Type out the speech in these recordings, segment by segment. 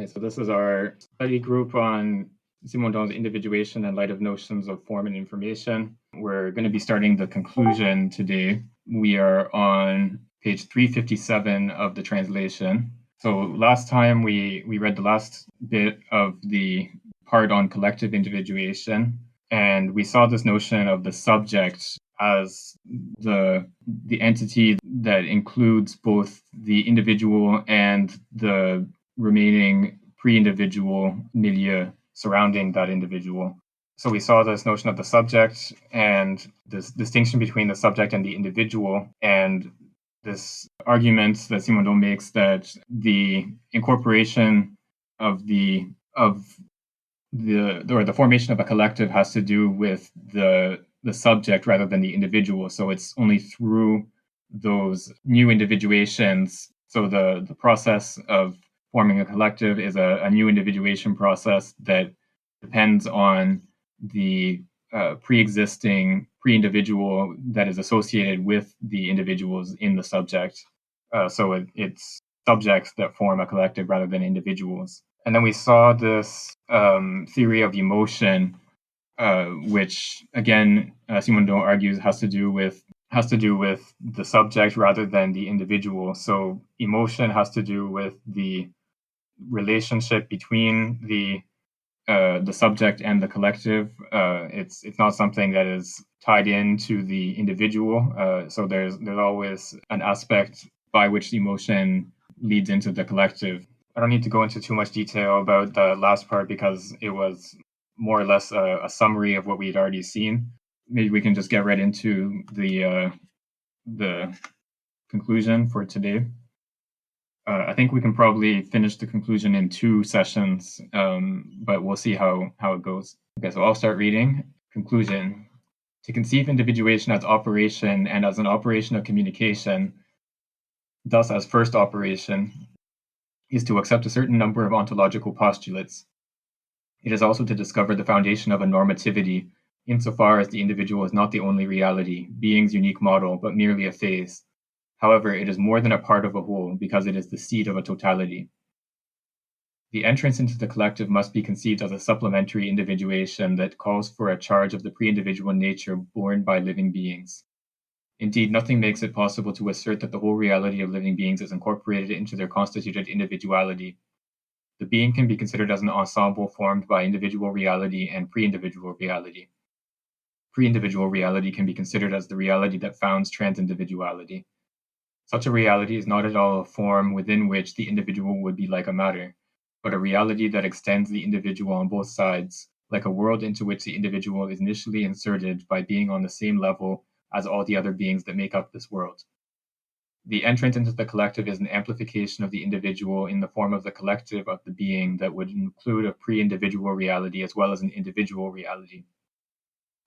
Okay, so this is our study group on Simondon's individuation in light of notions of form and information. We're going to be starting the conclusion today. We are on page 357 of the translation. So last time we read the last bit of the part on collective individuation, and we saw this notion of the subject as the entity that includes both the individual and the remaining pre-individual milieu surrounding that individual. So we saw this notion of the subject and this distinction between the subject and the individual, and this argument that Simondon makes that the incorporation of the formation of a collective has to do with the subject rather than the individual. So it's only through those new individuations. So the process of forming a collective is a new individuation process that depends on the pre-existing pre-individual that is associated with the individuals in the subject. So it's subjects that form a collective rather than individuals. And then we saw this theory of emotion, which again, Simondon argues has to do with the subject rather than the individual. So emotion has to do with the relationship between the subject and the collective. It's not something that is tied into the individual. So there's always an aspect by which emotion leads into the collective. I don't need to go into too much detail about the last part because it was more or less a summary of what we had already seen. Maybe we can just get right into the conclusion for today. I think we can probably finish the conclusion in 2 sessions, but we'll see how it goes. Okay, so I'll start reading. Conclusion. To conceive individuation as operation and as an operation of communication, thus as first operation, is to accept a certain number of ontological postulates. It is also to discover the foundation of a normativity, insofar as the individual is not the only reality, being's unique model, but merely a phase. However, it is more than a part of a whole, because it is the seed of a totality. The entrance into the collective must be conceived as a supplementary individuation that calls for a charge of the pre-individual nature borne by living beings. Indeed, nothing makes it possible to assert that the whole reality of living beings is incorporated into their constituted individuality. The being can be considered as an ensemble formed by individual reality and pre-individual reality. Pre-individual reality can be considered as the reality that founds trans-individuality. Such a reality is not at all a form within which the individual would be like a matter, but a reality that extends the individual on both sides, like a world into which the individual is initially inserted by being on the same level as all the other beings that make up this world. The entrance into the collective is an amplification of the individual in the form of the collective of the being that would include a pre-individual reality as well as an individual reality.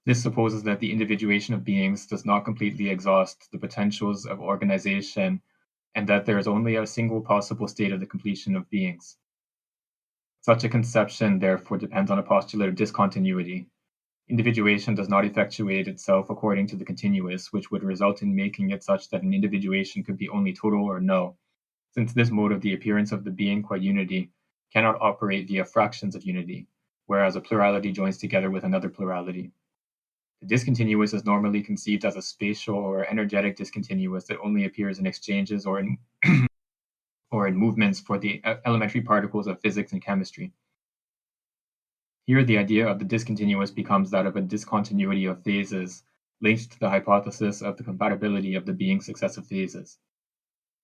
This supposes that the individuation of beings does not completely exhaust the potentials of organization, and that there is only a single possible state of the completion of beings. Such a conception, therefore, depends on a postulate of discontinuity. Individuation does not effectuate itself according to the continuous, which would result in making it such that an individuation could be only total or null, since this mode of the appearance of the being qua unity cannot operate via fractions of unity, whereas a plurality joins together with another plurality. The discontinuous is normally conceived as a spatial or energetic discontinuous that only appears in exchanges or in or in movements for the elementary particles of physics and chemistry. Here, the idea of the discontinuous becomes that of a discontinuity of phases, linked to the hypothesis of the compatibility of the being's successive phases.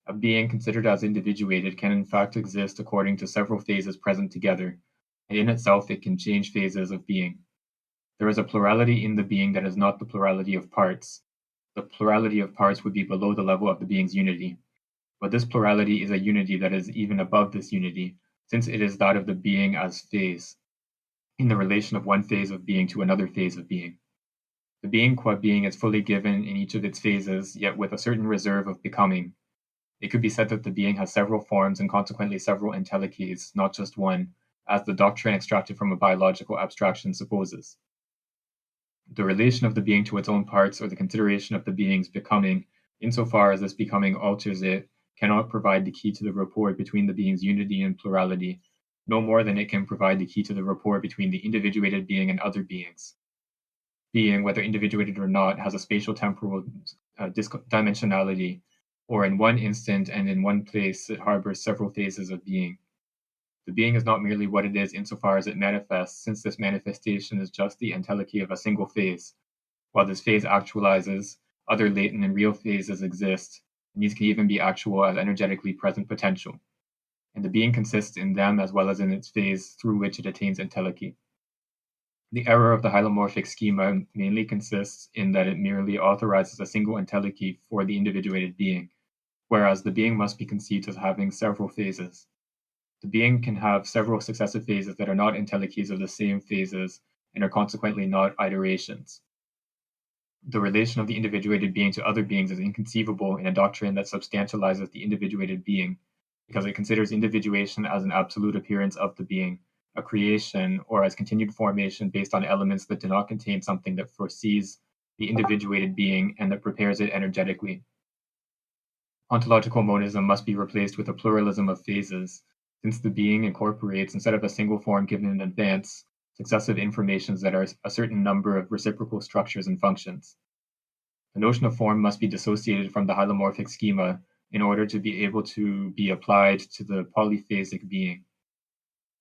A being considered as individuated can in fact exist according to several phases present together, and in itself it can change phases of being. There is a plurality in the being that is not the plurality of parts. The plurality of parts would be below the level of the being's unity. But this plurality is a unity that is even above this unity, since it is that of the being as phase, in the relation of one phase of being to another phase of being. The being qua being is fully given in each of its phases, yet with a certain reserve of becoming. It could be said that the being has several forms and consequently several entelechies, not just one, as the doctrine extracted from a biological abstraction supposes. The relation of the being to its own parts, or the consideration of the being's becoming, insofar as this becoming alters it, cannot provide the key to the rapport between the being's unity and plurality, no more than it can provide the key to the rapport between the individuated being and other beings. Being, whether individuated or not, has a spatial temporal dimensionality, or in one instant and in one place it harbors several phases of being. The being is not merely what it is insofar as it manifests, since this manifestation is just the entelechy of a single phase. While this phase actualizes, other latent and real phases exist, and these can even be actual as energetically present potential. And the being consists in them as well as in its phase through which it attains entelechy. The error of the hylomorphic schema mainly consists in that it merely authorizes a single entelechy for the individuated being, whereas the being must be conceived as having several phases. The being can have several successive phases that are not entelechies of the same phases and are consequently not iterations. The relation of the individuated being to other beings is inconceivable in a doctrine that substantializes the individuated being, because it considers individuation as an absolute appearance of the being, a creation, or as continued formation based on elements that do not contain something that foresees the individuated being and that prepares it energetically. Ontological monism must be replaced with a pluralism of phases, since the being incorporates, instead of a single form given in advance, successive informations that are a certain number of reciprocal structures and functions. The notion of form must be dissociated from the hylomorphic schema in order to be able to be applied to the polyphasic being.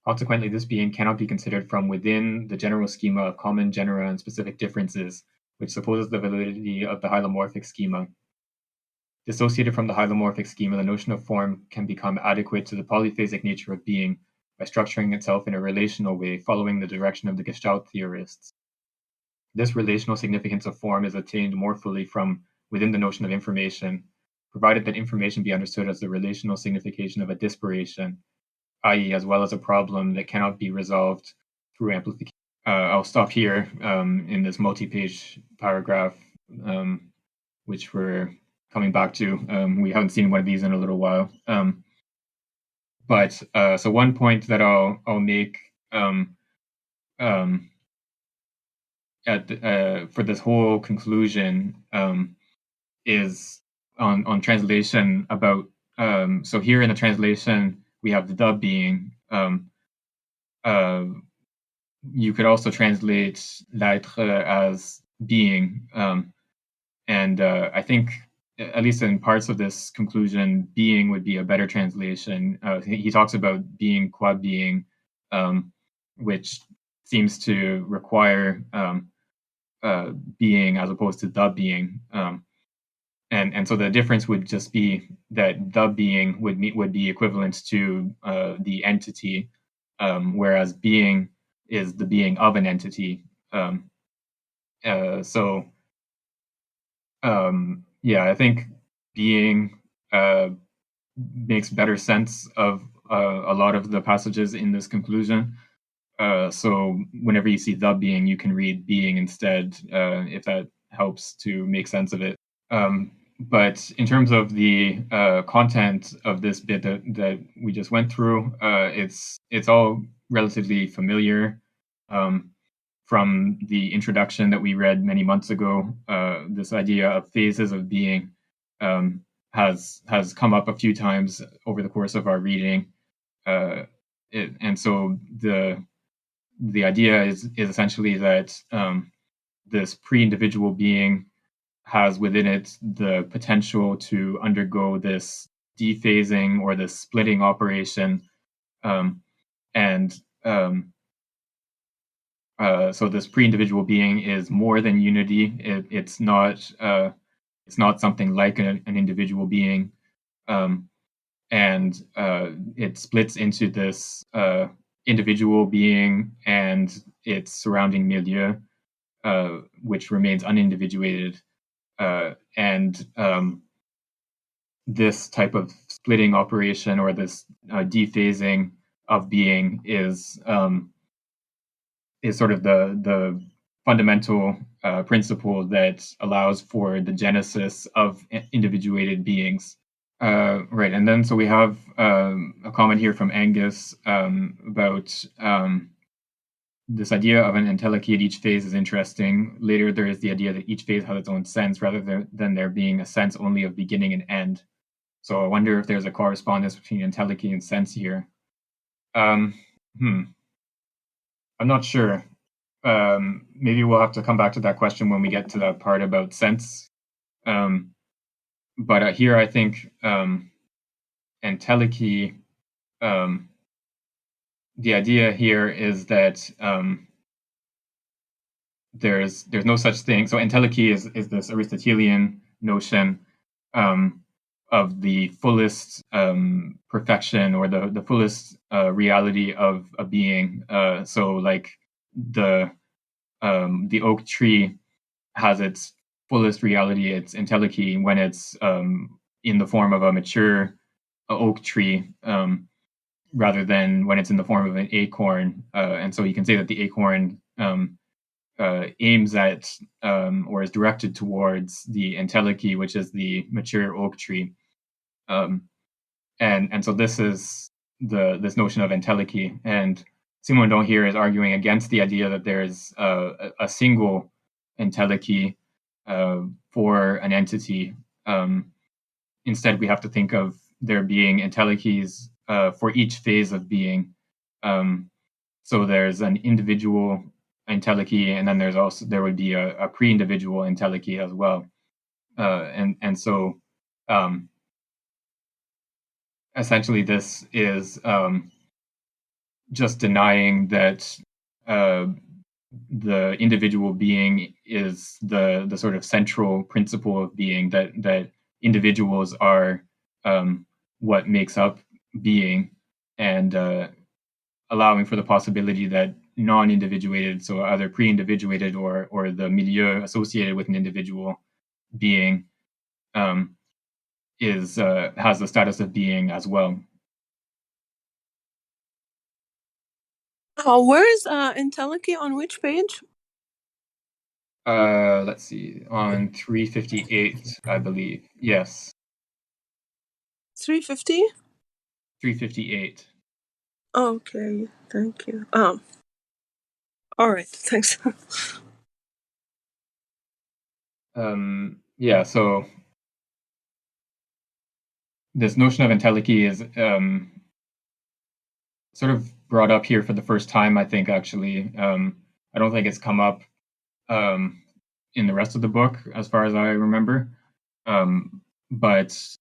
Consequently, this being cannot be considered from within the general schema of common genera and specific differences, which supposes the validity of the hylomorphic schema. Dissociated from the hylomorphic schema, the notion of form can become adequate to the polyphasic nature of being by structuring itself in a relational way, following the direction of the Gestalt theorists. This relational significance of form is attained more fully from within the notion of information, provided that information be understood as the relational signification of a dispiration, i.e., as well as a problem that cannot be resolved through amplification. I'll stop here in this multi-page paragraph, which we're coming back to. We haven't seen one of these in a little while. So one point that I'll make for this whole conclusion is on translation about. So here in the translation we have the being. You could also translate l'être as being, and I think, at least in parts of this conclusion, being would be a better translation. He talks about being qua being, which seems to require being as opposed to the being. And so the difference would just be that the being would be equivalent to the entity, whereas being is the being of an entity. I think being makes better sense of a lot of the passages in this conclusion. So whenever you see the being, you can read being instead, if that helps to make sense of it. But in terms of the content of this bit that we just went through, it's all relatively familiar. From the introduction that we read many months ago, this idea of phases of being has come up a few times over the course of our reading, and so the idea is essentially that this pre-individual being has within it the potential to undergo this dephasing or this splitting operation, so this pre-individual being is more than unity. It's not something like an individual being, and it splits into this individual being and its surrounding milieu, which remains unindividuated. This type of splitting operation or this dephasing of being is sort of the fundamental principle that allows for the genesis of individuated beings. Right, and then so we have a comment here from Angus about this idea of an entelechy at each phase is interesting. Later, there is the idea that each phase has its own sense rather than there being a sense only of beginning and end. So I wonder if there's a correspondence between entelechy and sense here. I'm not sure. Maybe we'll have to come back to that question when we get to that part about sense. But here I think entelechy, the idea here is that there's no such thing. So entelechy is this Aristotelian notion of the fullest perfection, or the fullest reality of a being. So like the oak tree has its fullest reality, its entelechy, when it's in the form of a mature oak tree, rather than when it's in the form of an acorn. And so you can say that the acorn aims at or is directed towards the entelechy, which is the mature oak tree. And so this is this notion of entelechy. And Simondon here is arguing against the idea that there's a single entelechy for an entity. Instead, we have to think of there being entelechies for each phase of being. So there's an individual entelechy, and then there would be a pre-individual entelechy as well. And so essentially this is just denying that the individual being is the sort of central principle of being, that individuals are what makes up being, and allowing for the possibility that non-individuated, so either pre-individuated or the milieu associated with an individual being, has the status of being as well. Where is entelechy, on which page? Let's see, on 358, I believe. Yes. 350? 358. Okay, thank you. All right, thanks. Yeah, so this notion of entelechy is sort of brought up here for the first time, I think, actually. I don't think it's come up in the rest of the book, as far as I remember. But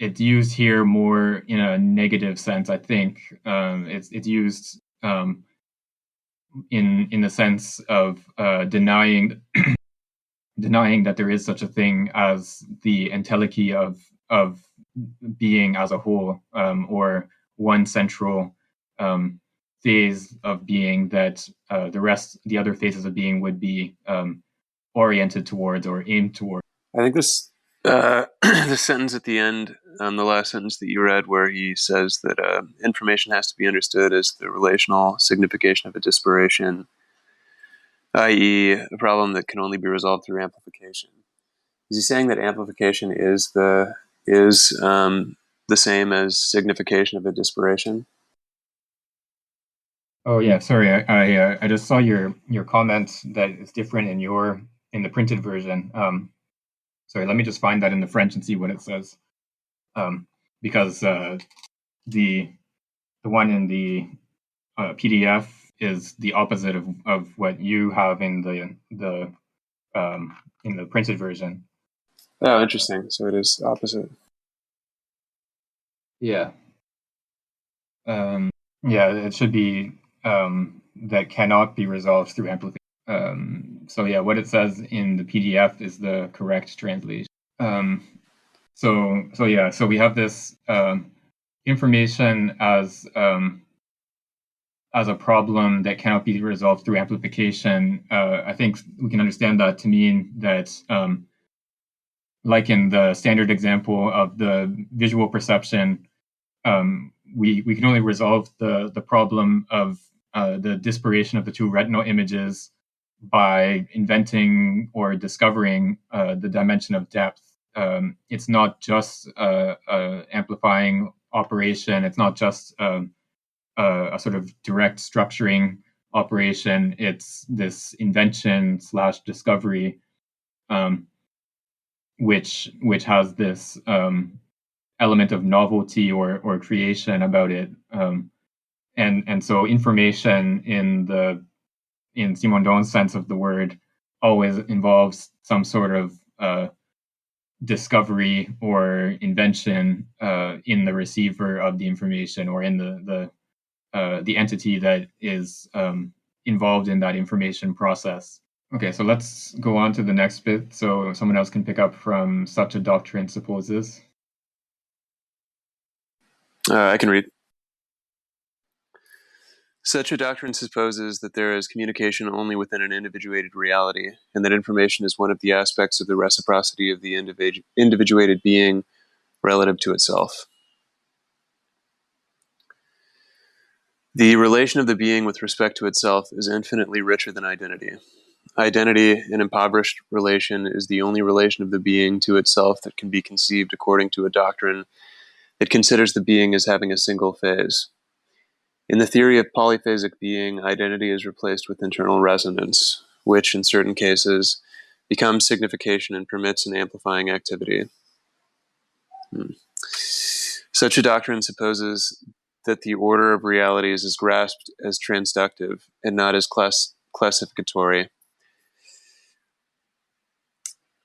it's used here more in a negative sense, I think. It's used in the sense of denying that there is such a thing as the entelechy of being as a whole, or one central phase of being that the other phases of being would be oriented towards or aimed towards. I think this the sentence at the end, the last sentence that you read, where he says that information has to be understood as the relational signification of a disparation, i.e., a problem that can only be resolved through amplification. Is he saying that amplification is the same as signification of a disparation? Oh yeah, sorry. I just saw your comment that is different in the printed version. Sorry, let me just find that in the French and see what it says. Because the one in the PDF is the opposite of what you have in the printed version. Oh, interesting. So it is opposite. Yeah. Yeah, it should be that cannot be resolved through amplification. So yeah, what it says in the PDF is the correct translation. So we have this information as a problem that cannot be resolved through amplification. I think we can understand that to mean that, like in the standard example of the visual perception, we can only resolve the problem of the disparation of the two retinal images by inventing or discovering the dimension of depth. It's not just a amplifying operation. It's not just a sort of direct structuring operation. It's this invention / discovery, which has this element of novelty or creation about it. and so information in Simondon's sense of the word always involves some sort of discovery or invention in the receiver of the information, or in the entity that is involved in that information process. Okay, so let's go on to the next bit so someone else can pick up from such a doctrine supposes. I can read. Such a doctrine supposes that there is communication only within an individuated reality, and that information is one of the aspects of the reciprocity of the individuated being relative to itself. The relation of the being with respect to itself is infinitely richer than identity. Identity, an impoverished relation, is the only relation of the being to itself that can be conceived according to a doctrine that considers the being as having a single phase. In the theory of polyphasic being, identity is replaced with internal resonance, which, in certain cases, becomes signification and permits an amplifying activity. Such a doctrine supposes that the order of realities is grasped as transductive and not as classificatory.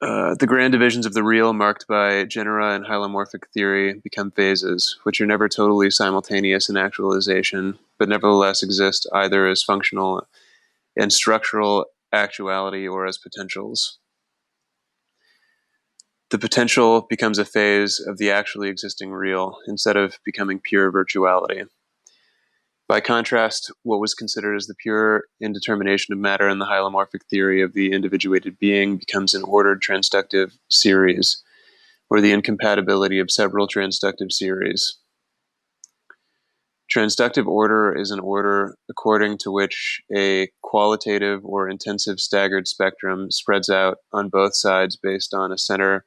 The grand divisions of the real, marked by genera and hylomorphic theory, become phases, which are never totally simultaneous in actualization, but nevertheless exist either as functional and structural actuality or as potentials. The potential becomes a phase of the actually existing real, instead of becoming pure virtuality. By contrast, what was considered as the pure indetermination of matter in the hylomorphic theory of the individuated being becomes an ordered transductive series, or the incompatibility of several transductive series. Transductive order is an order according to which a qualitative or intensive staggered spectrum spreads out on both sides based on a center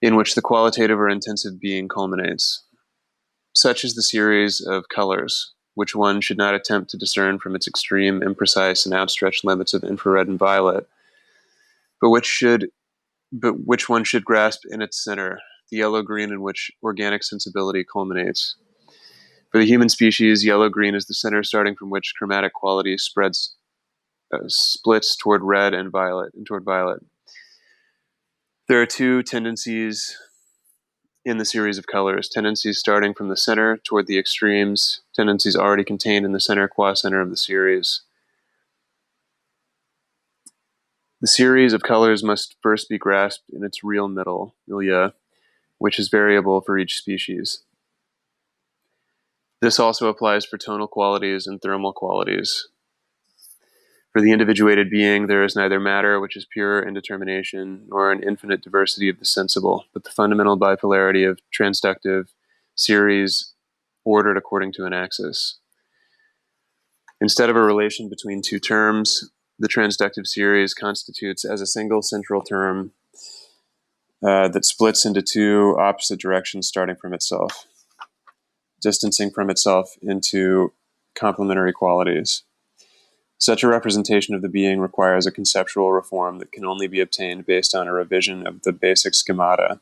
in which the qualitative or intensive being culminates. Such is the series of colors, which one should not attempt to discern from its extreme, imprecise, and outstretched limits of infrared and violet, but which one should grasp in its center, the yellow-green in which organic sensibility culminates. For the human species, yellow-green is the center starting from which chromatic quality splits toward red and violet, There are two tendencies in the series of colors, tendencies starting from the center toward the extremes, tendencies already contained in the center qua-center of the series. The series of colors must first be grasped in its real middle, milieu, which is variable for each species. This also applies for tonal qualities and thermal qualities. For the individuated being, there is neither matter, which is pure indetermination, nor an infinite diversity of the sensible, but the fundamental bipolarity of transductive series ordered according to an axis. Instead of a relation between two terms, the transductive series constitutes as a single central term that splits into two opposite directions starting from itself, distancing from itself into complementary qualities. Such a representation of the being requires a conceptual reform that can only be obtained based on a revision of the basic schemata.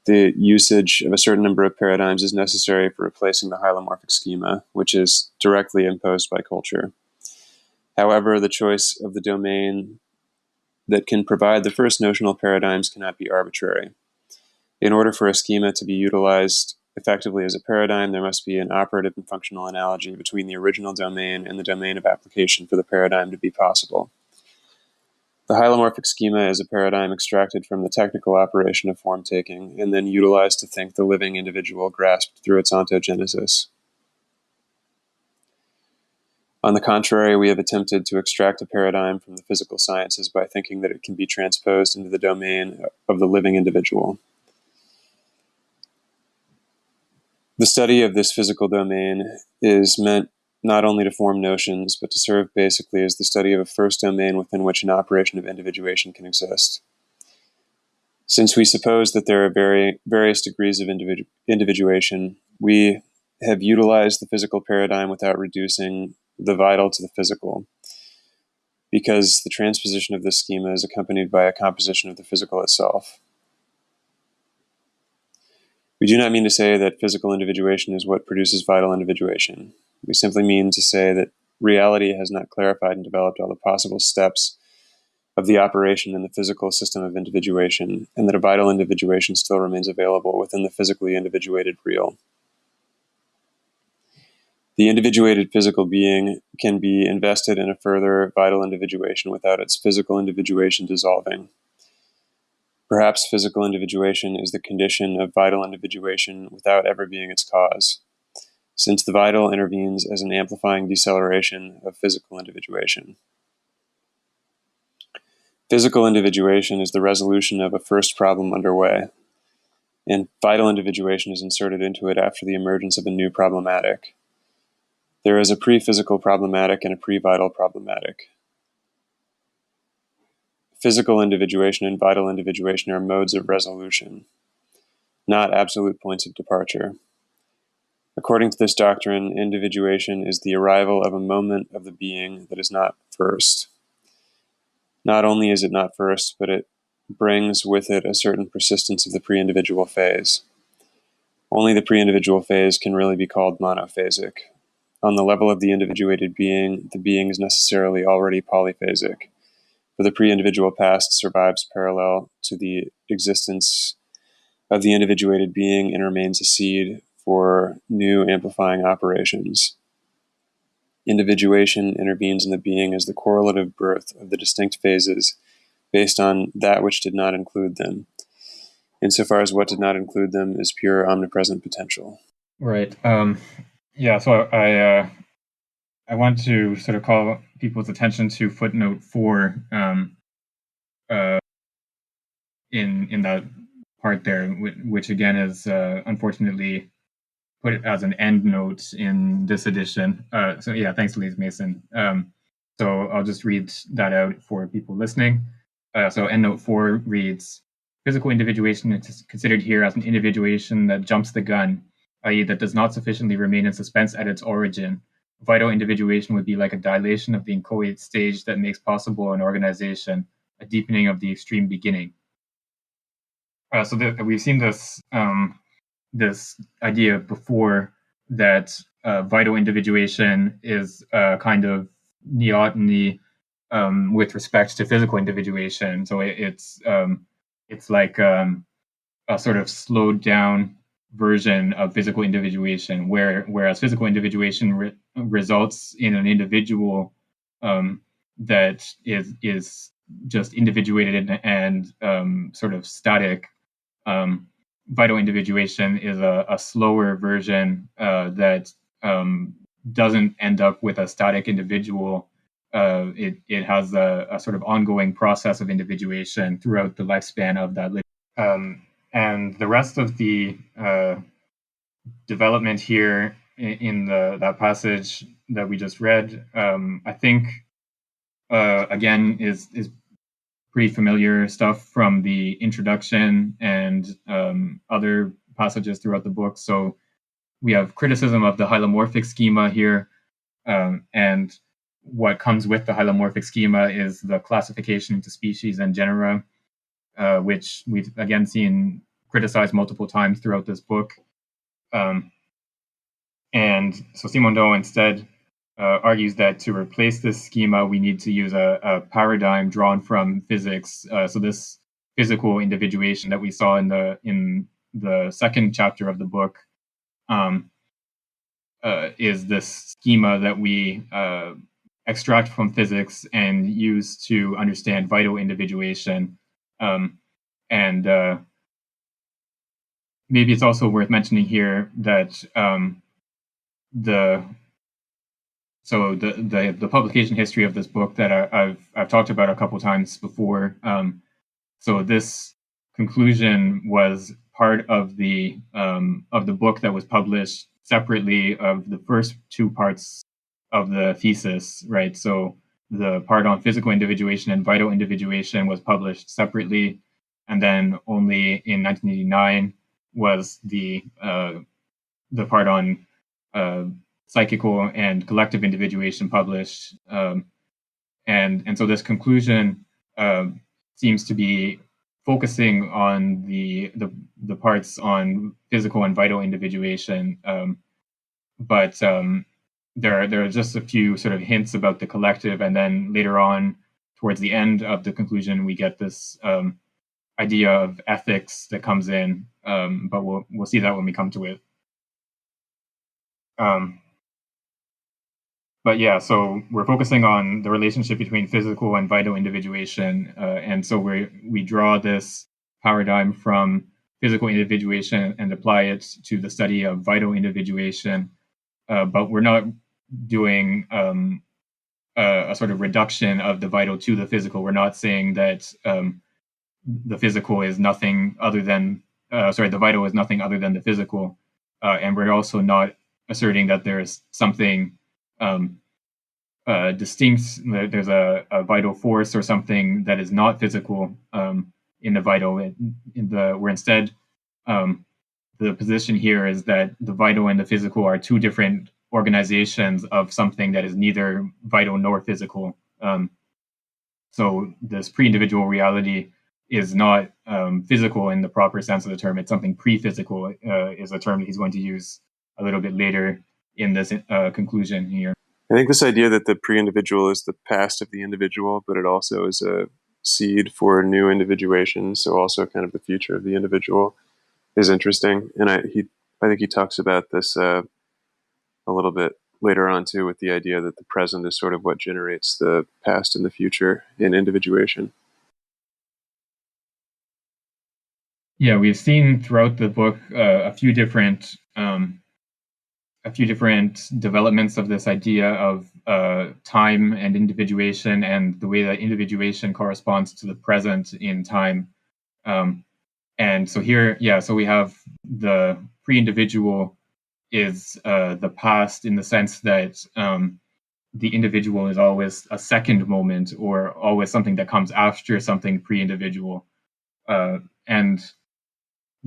The usage of a certain number of paradigms is necessary for replacing the hylomorphic schema, which is directly imposed by culture. However, the choice of the domain that can provide the first notional paradigms cannot be arbitrary. In order for a schema to be utilized effectively as a paradigm, there must be an operative and functional analogy between the original domain and the domain of application for the paradigm to be possible. The hylomorphic schema is a paradigm extracted from the technical operation of form-taking and then utilized to think the living individual grasped through its ontogenesis. On the contrary, we have attempted to extract a paradigm from the physical sciences by thinking that it can be transposed into the domain of the living individual. The study of this physical domain is meant not only to form notions, but to serve basically as the study of a first domain within which an operation of individuation can exist. Since we suppose that there are various degrees of individuation, we have utilized the physical paradigm without reducing the vital to the physical, because the transposition of this schema is accompanied by a composition of the physical itself. We do not mean to say that physical individuation is what produces vital individuation. We simply mean to say that reality has not clarified and developed all the possible steps of the operation in the physical system of individuation, and that a vital individuation still remains available within the physically individuated real. The individuated physical being can be invested in a further vital individuation without its physical individuation dissolving. Perhaps physical individuation is the condition of vital individuation without ever being its cause, since the vital intervenes as an amplifying deceleration of physical individuation. Physical individuation is the resolution of a first problem underway, and vital individuation is inserted into it after the emergence of a new problematic. There is a pre-physical problematic and a pre-vital problematic. Physical individuation and vital individuation are modes of resolution, not absolute points of departure. According to this doctrine, individuation is the arrival of a moment of the being that is not first. Not only is it not first, but it brings with it a certain persistence of the pre-individual phase. Only the pre-individual phase can really be called monophasic. On the level of the individuated being, the being is necessarily already polyphasic, for the pre-individual past survives parallel to the existence of the individuated being and remains a seed for new amplifying operations. Individuation intervenes in the being as the correlative birth of the distinct phases based on that which did not include them, insofar as what did not include them is pure omnipresent potential. Right. Yeah, so I want to sort of call people's attention to footnote 4 in that part there, which again is unfortunately put as an end note in this edition. So yeah, thanks, Elise Mason. So I'll just read that out for people listening. So end note 4 reads, physical individuation is considered here as an individuation that jumps the gun, i.e. that does not sufficiently remain in suspense at its origin. Vital individuation would be like a dilation of the inchoate stage that makes possible an organization, a deepening of the extreme beginning. So we've seen this this idea before that vital individuation is a kind of neoteny with respect to physical individuation. So it's like a sort of slowed down version of physical individuation, whereas physical individuation results in an individual that is just individuated and sort of static. Vital individuation is a slower version that doesn't end up with a static individual. It has a sort of ongoing process of individuation throughout the lifespan of that. And the rest of the development here in that passage that we just read, I think, again, is pretty familiar stuff from the introduction and other passages throughout the book. So we have criticism of the hylomorphic schema here, and what comes with the hylomorphic schema is the classification into species and genera, which we've again seen criticized multiple times throughout this book. And so Simondon instead argues that to replace this schema, we need to use a paradigm drawn from physics. So this physical individuation that we saw in the second chapter of the book is this schema that we extract from physics and use to understand vital individuation. And maybe it's also worth mentioning here that the publication history of this book that I've talked about a couple times before. So this conclusion was part of the book that was published separately of the first two parts of the thesis, right? So the part on physical individuation and vital individuation was published separately, and then only in 1989 was the part on psychical and collective individuation published, and so this conclusion seems to be focusing on the parts on physical and vital individuation, but there are just a few sort of hints about the collective, and then later on, towards the end of the conclusion, we get this idea of ethics that comes in, but we'll see that when we come to it. But yeah, so we're focusing on the relationship between physical and vital individuation, and so we draw this paradigm from physical individuation and apply it to the study of vital individuation, but we're not doing a sort of reduction of the vital to the physical. We're not saying that the physical is nothing other than the vital is nothing other than the physical, and we're also not asserting that there's something distinct. There's a vital force or something that is not physical in the vital. Where instead the position here is that the vital and the physical are two different organizations of something that is neither vital nor physical. So this pre-individual reality is not physical in the proper sense of the term. It's something pre-physical, is a term that he's going to use a little bit later in this conclusion here. I think this idea that the pre-individual is the past of the individual, but it also is a seed for new individuation, so also kind of the future of the individual, is interesting. And I think he talks about this a little bit later on too, with the idea that the present is sort of what generates the past and the future in individuation. Yeah, we've seen throughout the book a few different developments of this idea of time and individuation, and the way that individuation corresponds to the present in time. And so here, so we have the pre-individual is the past, in the sense that the individual is always a second moment, or always something that comes after something pre-individual.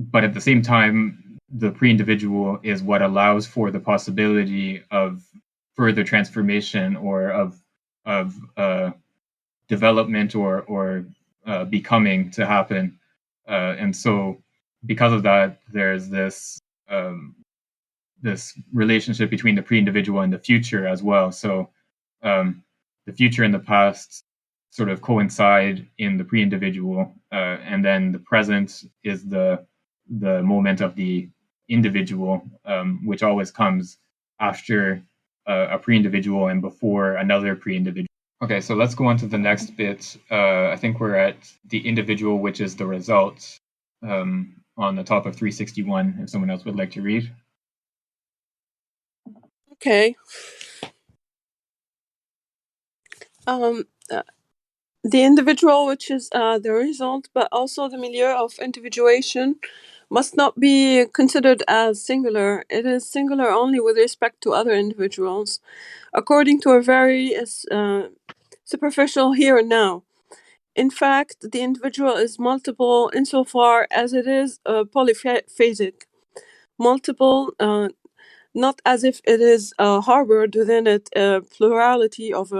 But at the same time, the pre-individual is what allows for the possibility of further transformation, or of development, or becoming to happen. And so because of that, there's this relationship between the pre-individual and the future as well. So the future and the past sort of coincide in the pre-individual, and then the present is the moment of the individual, which always comes after a pre-individual and before another pre-individual. Okay, so let's go on to the next bit. I think we're at the individual, which is the result, on the top of 361, if someone else would like to read. Okay. The individual, which is the result, but also the milieu of individuation, must not be considered as singular. It is singular only with respect to other individuals, according to a very superficial here and now. In fact, the individual is multiple insofar as it is polyphasic. Multiple, not as if it is harbored within it a plurality of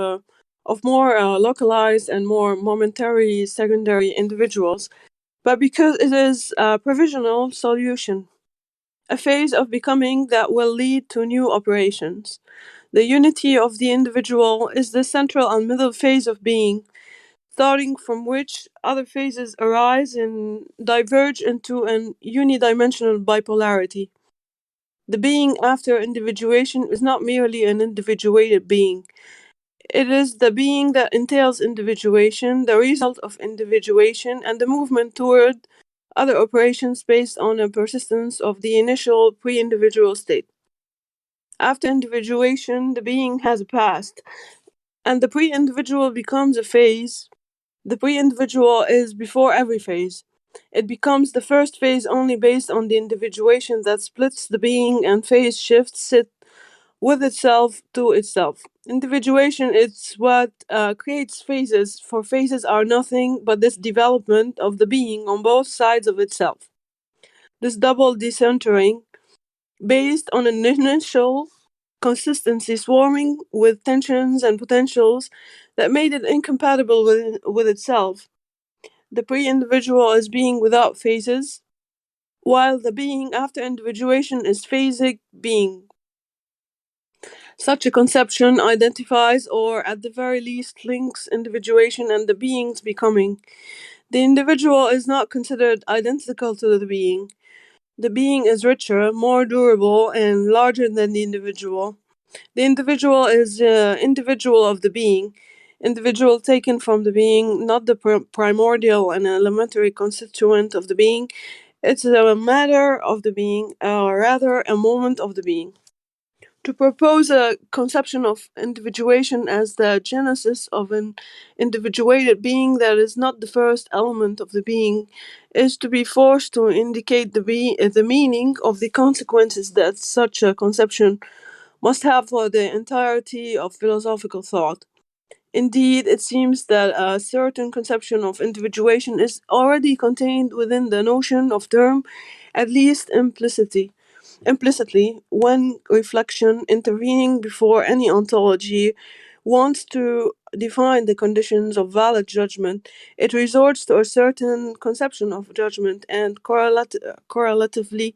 more localized and more momentary secondary individuals, but because it is a provisional solution, a phase of becoming that will lead to new operations. The unity of the individual is the central and middle phase of being, starting from which other phases arise and diverge into an unidimensional bipolarity. The being after individuation is not merely an individuated being. It is the being that entails individuation, the result of individuation, and the movement toward other operations based on a persistence of the initial pre-individual state. After individuation, the being has a past, and the pre-individual becomes a phase. The pre-individual is before every phase. It becomes the first phase only based on the individuation that splits the being, and phase shifts it with itself to itself. Individuation is what creates phases, for phases are nothing but this development of the being on both sides of itself. This double decentering, based on an initial consistency swarming with tensions and potentials that made it incompatible with itself. The pre-individual is being without phases, while the being after individuation is phasic being. Such a conception identifies, or at the very least links, individuation and the being's becoming. The individual is not considered identical to the being. The being is richer, more durable, and larger than the individual. The individual is individual of the being, individual taken from the being, not the primordial and elementary constituent of the being. It's a matter of the being, or rather a moment of the being. To propose a conception of individuation as the genesis of an individuated being that is not the first element of the being is to be forced to indicate the meaning of the consequences that such a conception must have for the entirety of philosophical thought. Indeed, it seems that a certain conception of individuation is already contained within the notion of term, at least implicitly, when reflection, intervening before any ontology, wants to define the conditions of valid judgment, it resorts to a certain conception of judgment and correlatively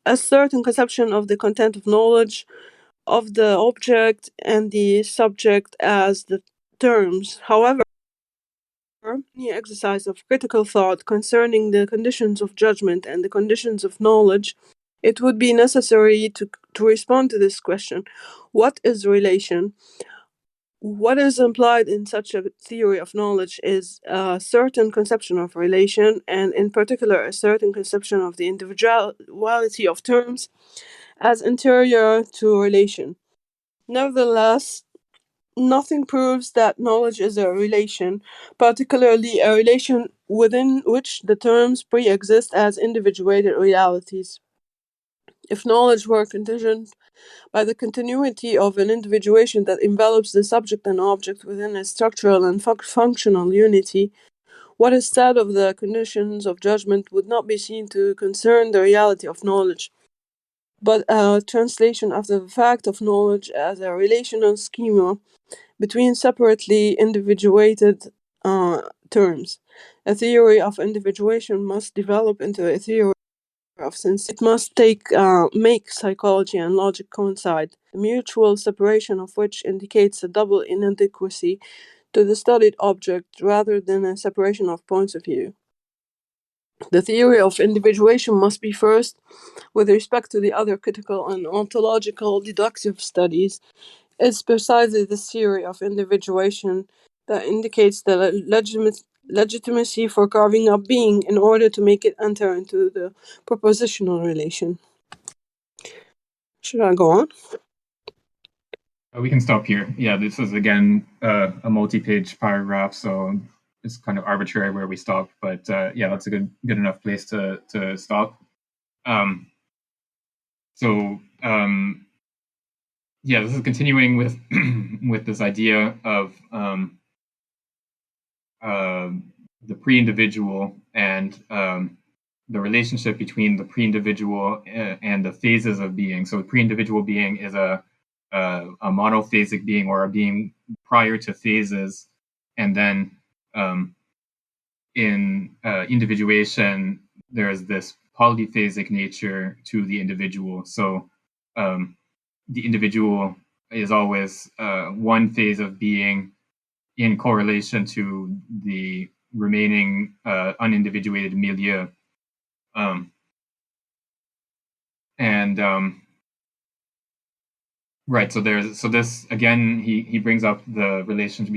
a certain conception of the content of knowledge, of the object and the subject as the terms. However, any exercise of critical thought concerning the conditions of judgment and the conditions of knowledge, it would be necessary to respond to this question: what is relation? What is implied in such a theory of knowledge is a certain conception of relation, and in particular a certain conception of the individuality of terms as interior to relation. Nevertheless, nothing proves that knowledge is a relation, particularly a relation within which the terms pre-exist as individuated realities. If knowledge were contingent by the continuity of an individuation that envelops the subject and object within a structural and functional unity, what is said of the conditions of judgment would not be seen to concern the reality of knowledge, but a translation of the fact of knowledge as a relational schema between separately individuated terms. A theory of individuation must develop into a theory of sense. It must make psychology and logic coincide, the mutual separation of which indicates a double inadequacy to the studied object rather than a separation of points of view. The theory of individuation must be first, with respect to the other critical and ontological deductive studies. It's precisely this theory of individuation that indicates the legitimacy for carving up being in order to make it enter into the propositional relation. Should I go on? We can stop here. Yeah, this is again a multi-page paragraph, so it's kind of arbitrary where we stop. But yeah, that's a good enough place to stop. Yeah, this is continuing with with this idea of the pre-individual and the relationship between the pre-individual and the phases of being. So the pre-individual being is a monophasic being, or a being prior to phases, and then in individuation there's this polyphasic nature to the individual. So the individual is always one phase of being in correlation to the remaining unindividuated milieu. Right. So this again, he brings up the relationship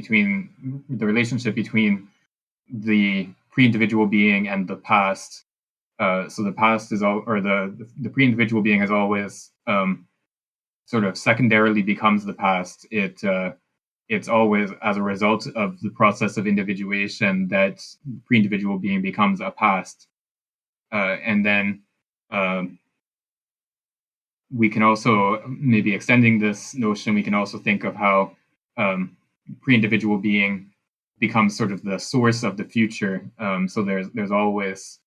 between the pre-individual being and the past. So the past is the pre-individual being is always sort of secondarily becomes the past. It's always as a result of the process of individuation that the pre-individual being becomes a past. And then we can also, maybe extending this notion, we can also think of how pre-individual being becomes sort of the source of the future. So there's always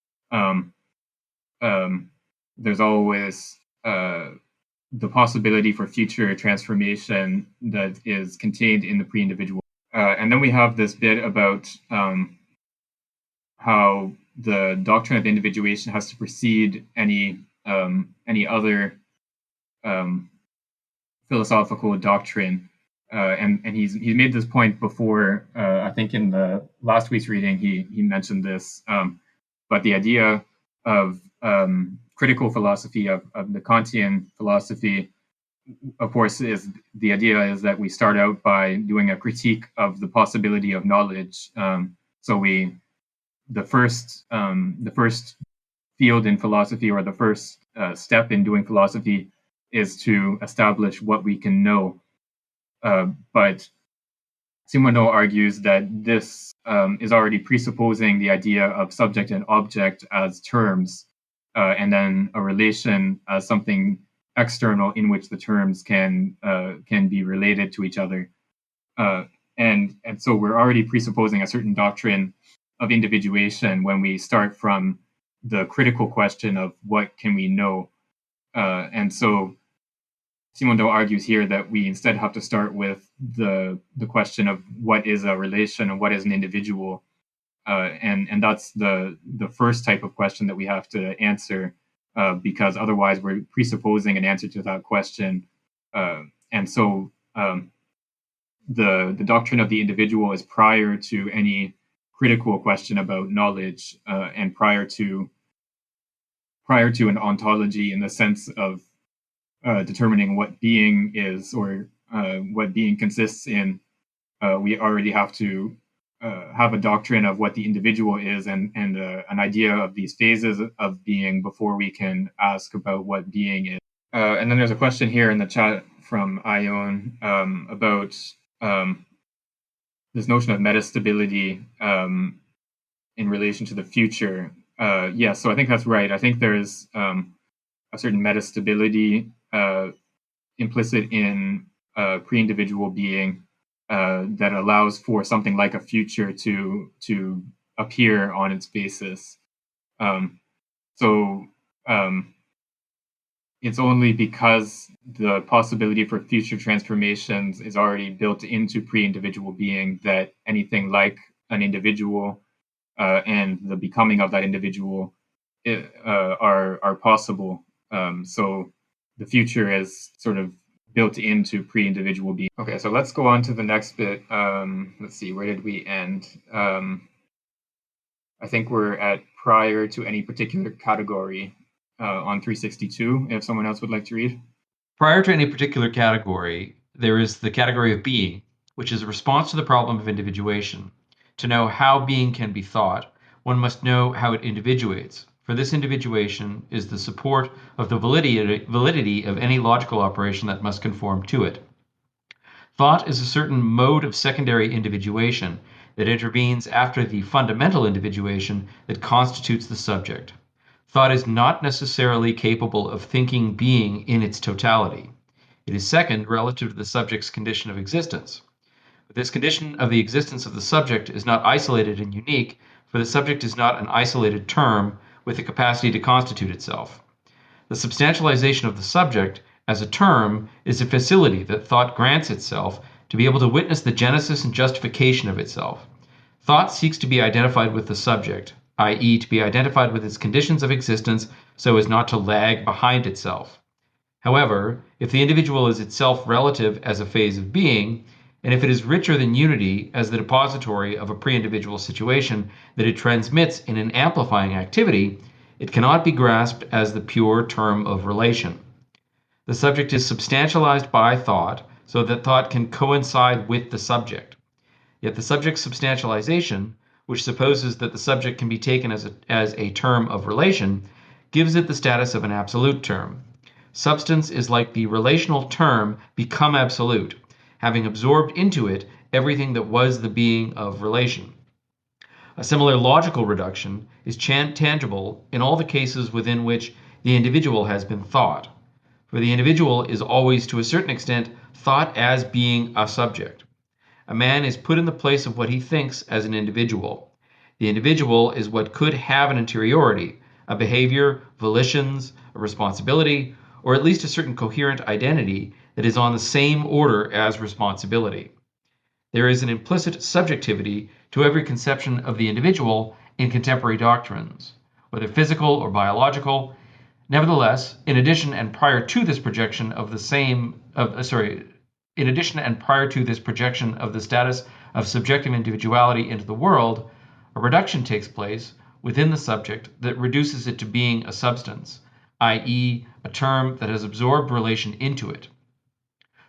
the possibility for future transformation that is contained in the pre-individual. And then we have this bit about how the doctrine of individuation has to precede any other philosophical doctrine. And he's made this point before. I think in the last week's reading he mentioned this. But the idea of critical philosophy, of the Kantian philosophy, of course, is the idea is that we start out by doing a critique of the possibility of knowledge. So the first field in philosophy, or the first step in doing philosophy, is to establish what we can know. But Simoneau argues that this is already presupposing the idea of subject and object as terms, and then a relation as something external in which the terms can be related to each other. And so we're already presupposing a certain doctrine of individuation when we start from the critical question of what can we know. And so Simoneau argues here that we instead have to start with the question of what is a relation and what is an individual, and that's the first type of question that we have to answer, because otherwise we're presupposing an answer to that question, and so the doctrine of the individual is prior to any critical question about knowledge, and prior to an ontology in the sense of determining what being is, or what being consists in. We already have to have a doctrine of what the individual is, and an idea of these phases of being before we can ask about what being is. And then there's a question here in the chat from Ion about this notion of metastability in relation to the future. Yeah, so I think that's right. I think there's a certain metastability implicit in pre-individual being that allows for something like a future to appear on its basis. So it's only because the possibility for future transformations is already built into pre-individual being that anything like an individual and the becoming of that individual are possible. So the future is sort of built into pre-individual being. Okay, so let's go on to the next bit. Let's see, where did we end? I think we're at prior to any particular category on 362, if someone else would like to read. Prior to any particular category, there is the category of being, which is a response to the problem of individuation. To know how being can be thought, one must know how it individuates. For this individuation is the support of the validity of any logical operation that must conform to it. Thought is a certain mode of secondary individuation that intervenes after the fundamental individuation that constitutes the subject. Thought is not necessarily capable of thinking being in its totality. It is second relative to the subject's condition of existence. But this condition of the existence of the subject is not isolated and unique, for the subject is not an isolated term with the capacity to constitute itself. The substantialization of the subject as a term is a facility that thought grants itself to be able to witness the genesis and justification of itself. Thought seeks to be identified with the subject, i.e., to be identified with its conditions of existence so as not to lag behind itself. However, if the individual is itself relative as a phase of being, and if it is richer than unity as the depository of a pre-individual situation that it transmits in an amplifying activity, it cannot be grasped as the pure term of relation. The subject is substantialized by thought so that thought can coincide with the subject. Yet the subject's substantialization, which supposes that the subject can be taken as a term of relation, gives it the status of an absolute term. Substance is like the relational term become absolute, having absorbed into it everything that was the being of relation. A similar logical reduction is tangible in all the cases within which the individual has been thought. For the individual is always, to a certain extent, thought as being a subject. A man is put in the place of what he thinks as an individual. The individual is what could have an interiority, a behavior, volitions, a responsibility, or at least a certain coherent identity that is on the same order as responsibility. There is an implicit subjectivity to every conception of the individual in contemporary doctrines, whether physical or biological. Nevertheless, in addition and prior to this projection of the status of subjective individuality into the world, a reduction takes place within the subject that reduces it to being a substance, i.e., a term that has absorbed relation into it.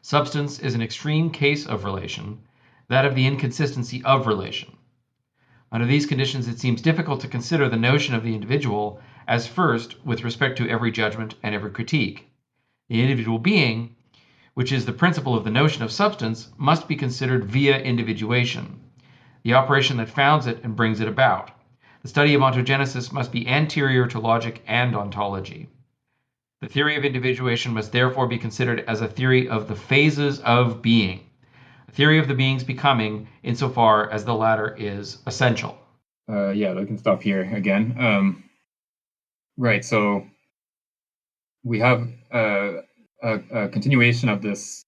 Substance is an extreme case of relation, that of the inconsistency of relation. Under these conditions, it seems difficult to consider the notion of the individual as first with respect to every judgment and every critique. The individual being, which is the principle of the notion of substance, must be considered via individuation, the operation that founds it and brings it about. The study of ontogenesis must be anterior to logic and ontology. The theory of individuation must therefore be considered as a theory of the phases of being, a theory of the being's becoming insofar as the latter is essential. Yeah, we can stop here again. Right, so we have a continuation of this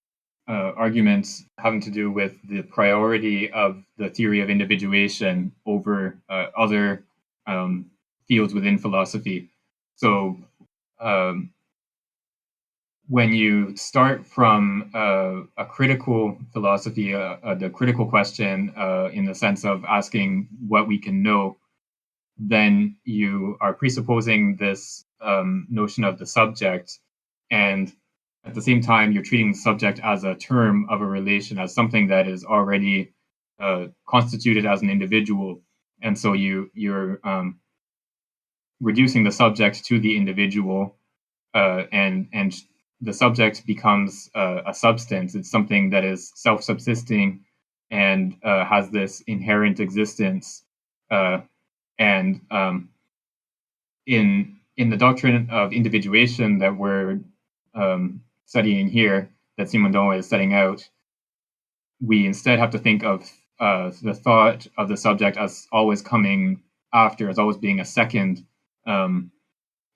argument having to do with the priority of the theory of individuation over other fields within philosophy. So when you start from a critical philosophy, the critical question in the sense of asking what we can know, then you are presupposing this notion of the subject, and at the same time, you're treating the subject as a term of a relation, as something that is already constituted as an individual, and so you're reducing the subject to the individual, and the subject becomes a substance. It's something that is self-subsisting and has this inherent existence. And in the doctrine of individuation that we're studying here, that Simondon is setting out, we instead have to think of the thought of the subject as always coming after, as always being a second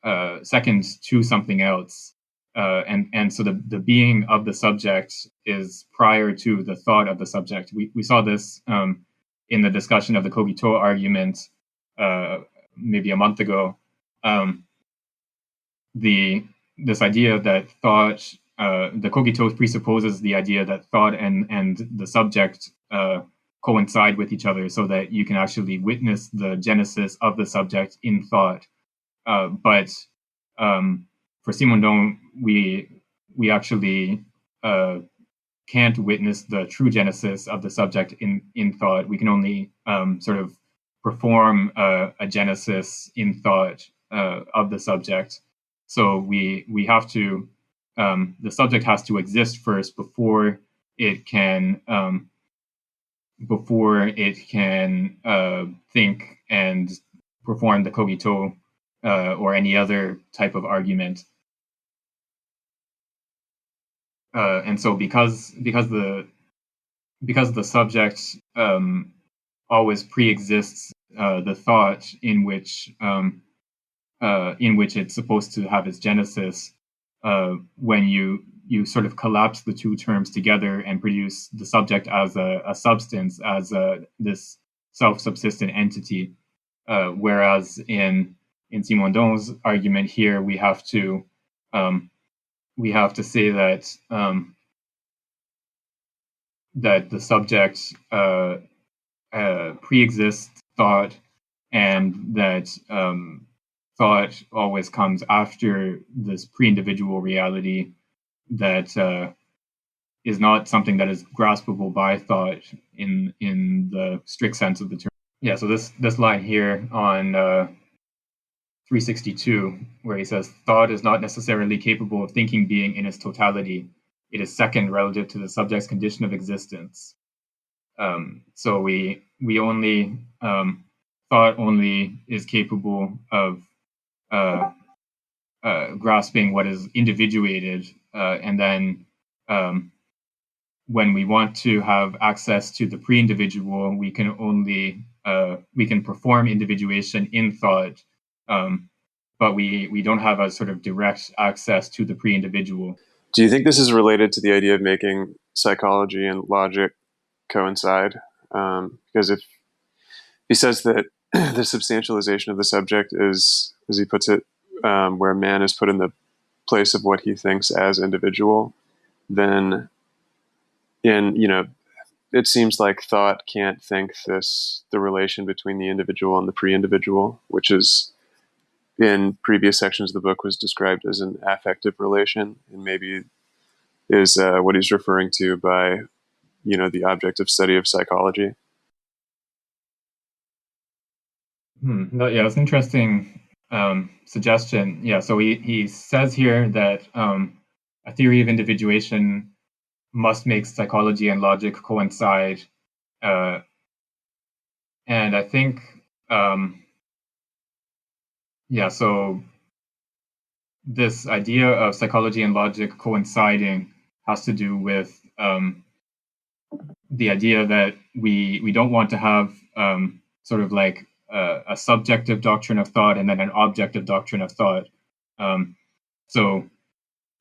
to something else. And so the being of the subject is prior to the thought of the subject. We saw this in the discussion of the Cogito argument maybe a month ago. This idea that thought, the Cogito presupposes the idea that thought and the subject coincide with each other, so that you can actually witness the genesis of the subject in thought. But for Simondon, we actually can't witness the true genesis of the subject in thought. We can only sort of perform a genesis in thought of the subject. So we have to, the subject has to exist first before it can think and perform the cogito or any other type of argument. And so because the subject always pre-exists the thought in which it's supposed to have its genesis, when you sort of collapse the two terms together and produce the subject as a substance, as this self-subsistent entity, whereas in Simondon's argument here, we have to say that that the subject pre-exists thought, and that thought always comes after this pre-individual reality that is not something that is graspable by thought in the strict sense of the term. Yeah, so this line here on 362, where he says, thought is not necessarily capable of thinking being in its totality. It is second relative to the subject's condition of existence. So we only, thought only is capable of grasping what is individuated, and then when we want to have access to the pre-individual, we can only we can perform individuation in thought, but we don't have a sort of direct access to the pre-individual. Do you think this is related to the idea of making psychology and logic coincide? Because if he says that the substantialization of the subject is, as he puts it, where man is put in the place of what he thinks as individual, then it seems like thought can't think the relation between the individual and the pre-individual, which is in previous sections of the book was described as an affective relation, and maybe is what he's referring to by the objective study of psychology. Yeah, that's an interesting suggestion. Yeah, so he says here that a theory of individuation must make psychology and logic coincide. And I think, so this idea of psychology and logic coinciding has to do with the idea that we don't want to have sort of like a subjective doctrine of thought and then an objective doctrine of thought. So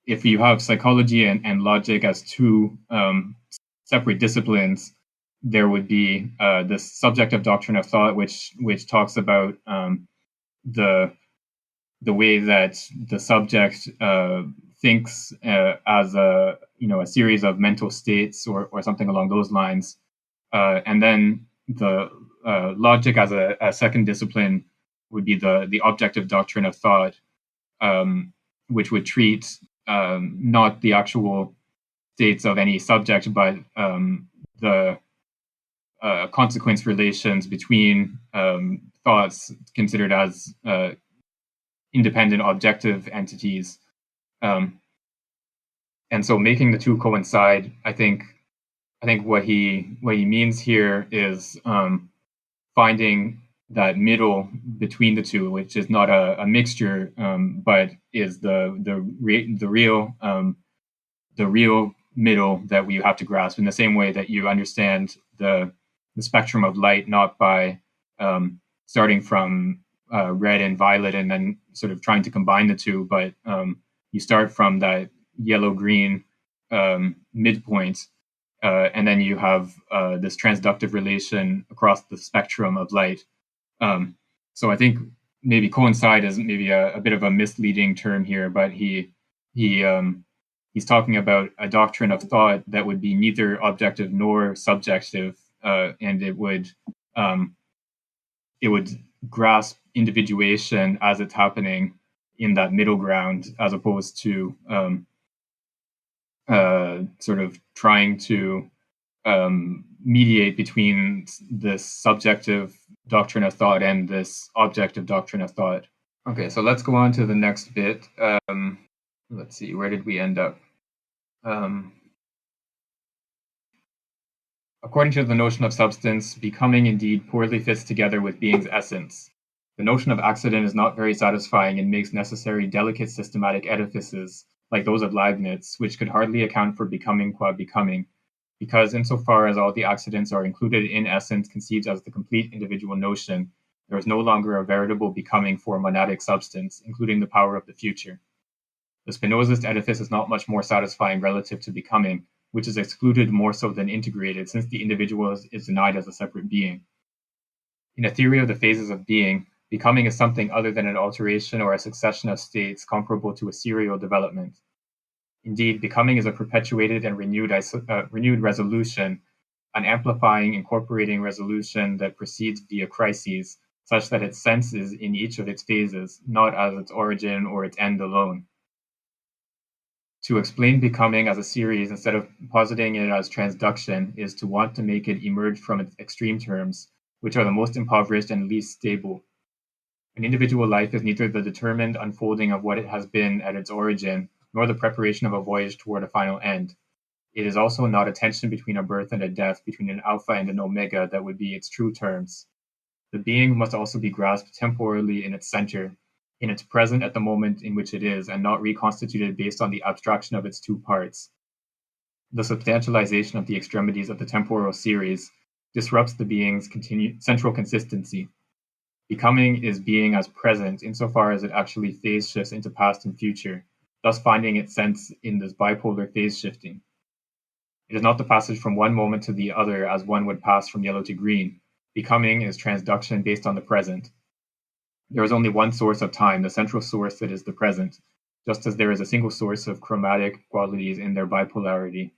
if you have psychology and logic as two separate disciplines, there would be this subjective doctrine of thought, which talks about the way that the subject thinks as a series of mental states or something along those lines, and then the logic as a second discipline would be the objective doctrine of thought, which would treat not the actual states of any subject, but the consequence relations between thoughts considered as independent objective entities. And so making the two coincide, I think what he means here is finding that middle between the two, which is not a mixture, but is the real middle that we have to grasp, in the same way that you understand the spectrum of light not by starting from red and violet and then sort of trying to combine the two, but you start from that yellow-green midpoint, and then you have this transductive relation across the spectrum of light. So I think maybe coincide is maybe a bit of a misleading term here, but he's talking about a doctrine of thought that would be neither objective nor subjective, and it would grasp individuation as it's happening in that middle ground, as opposed to sort of trying to mediate between this subjective doctrine of thought and this objective doctrine of thought. Okay, so let's go on to the next bit. Let's see, where did we end up? According to the notion of substance, becoming indeed poorly fits together with being's essence. The notion of accident is not very satisfying and makes necessary delicate systematic edifices, like those of Leibniz, which could hardly account for becoming qua becoming, because insofar as all the accidents are included in essence conceived as the complete individual notion, there is no longer a veritable becoming for monadic substance, including the power of the future. The Spinozist edifice is not much more satisfying relative to becoming, which is excluded more so than integrated, since the individual is denied as a separate being. In a theory of the phases of being, becoming is something other than an alteration or a succession of states comparable to a serial development. Indeed, becoming is a perpetuated and renewed resolution, an amplifying, incorporating resolution that proceeds via crises, such that its sense is in each of its phases, not as its origin or its end alone. To explain becoming as a series instead of positing it as transduction is to want to make it emerge from its extreme terms, which are the most impoverished and least stable. An individual life is neither the determined unfolding of what it has been at its origin, nor the preparation of a voyage toward a final end. It is also not a tension between a birth and a death, between an alpha and an omega that would be its true terms. The being must also be grasped temporally in its center, in its present at the moment in which it is, and not reconstituted based on the abstraction of its two parts. The substantialization of the extremities of the temporal series disrupts the being's central consistency. Becoming is being as present insofar as it actually phase shifts into past and future, thus finding its sense in this bipolar phase shifting. It is not the passage from one moment to the other as one would pass from yellow to green, Becoming is transduction based on the present. There is only one source of time, the central source that is the present, just as there is a single source of chromatic qualities in their bipolarity,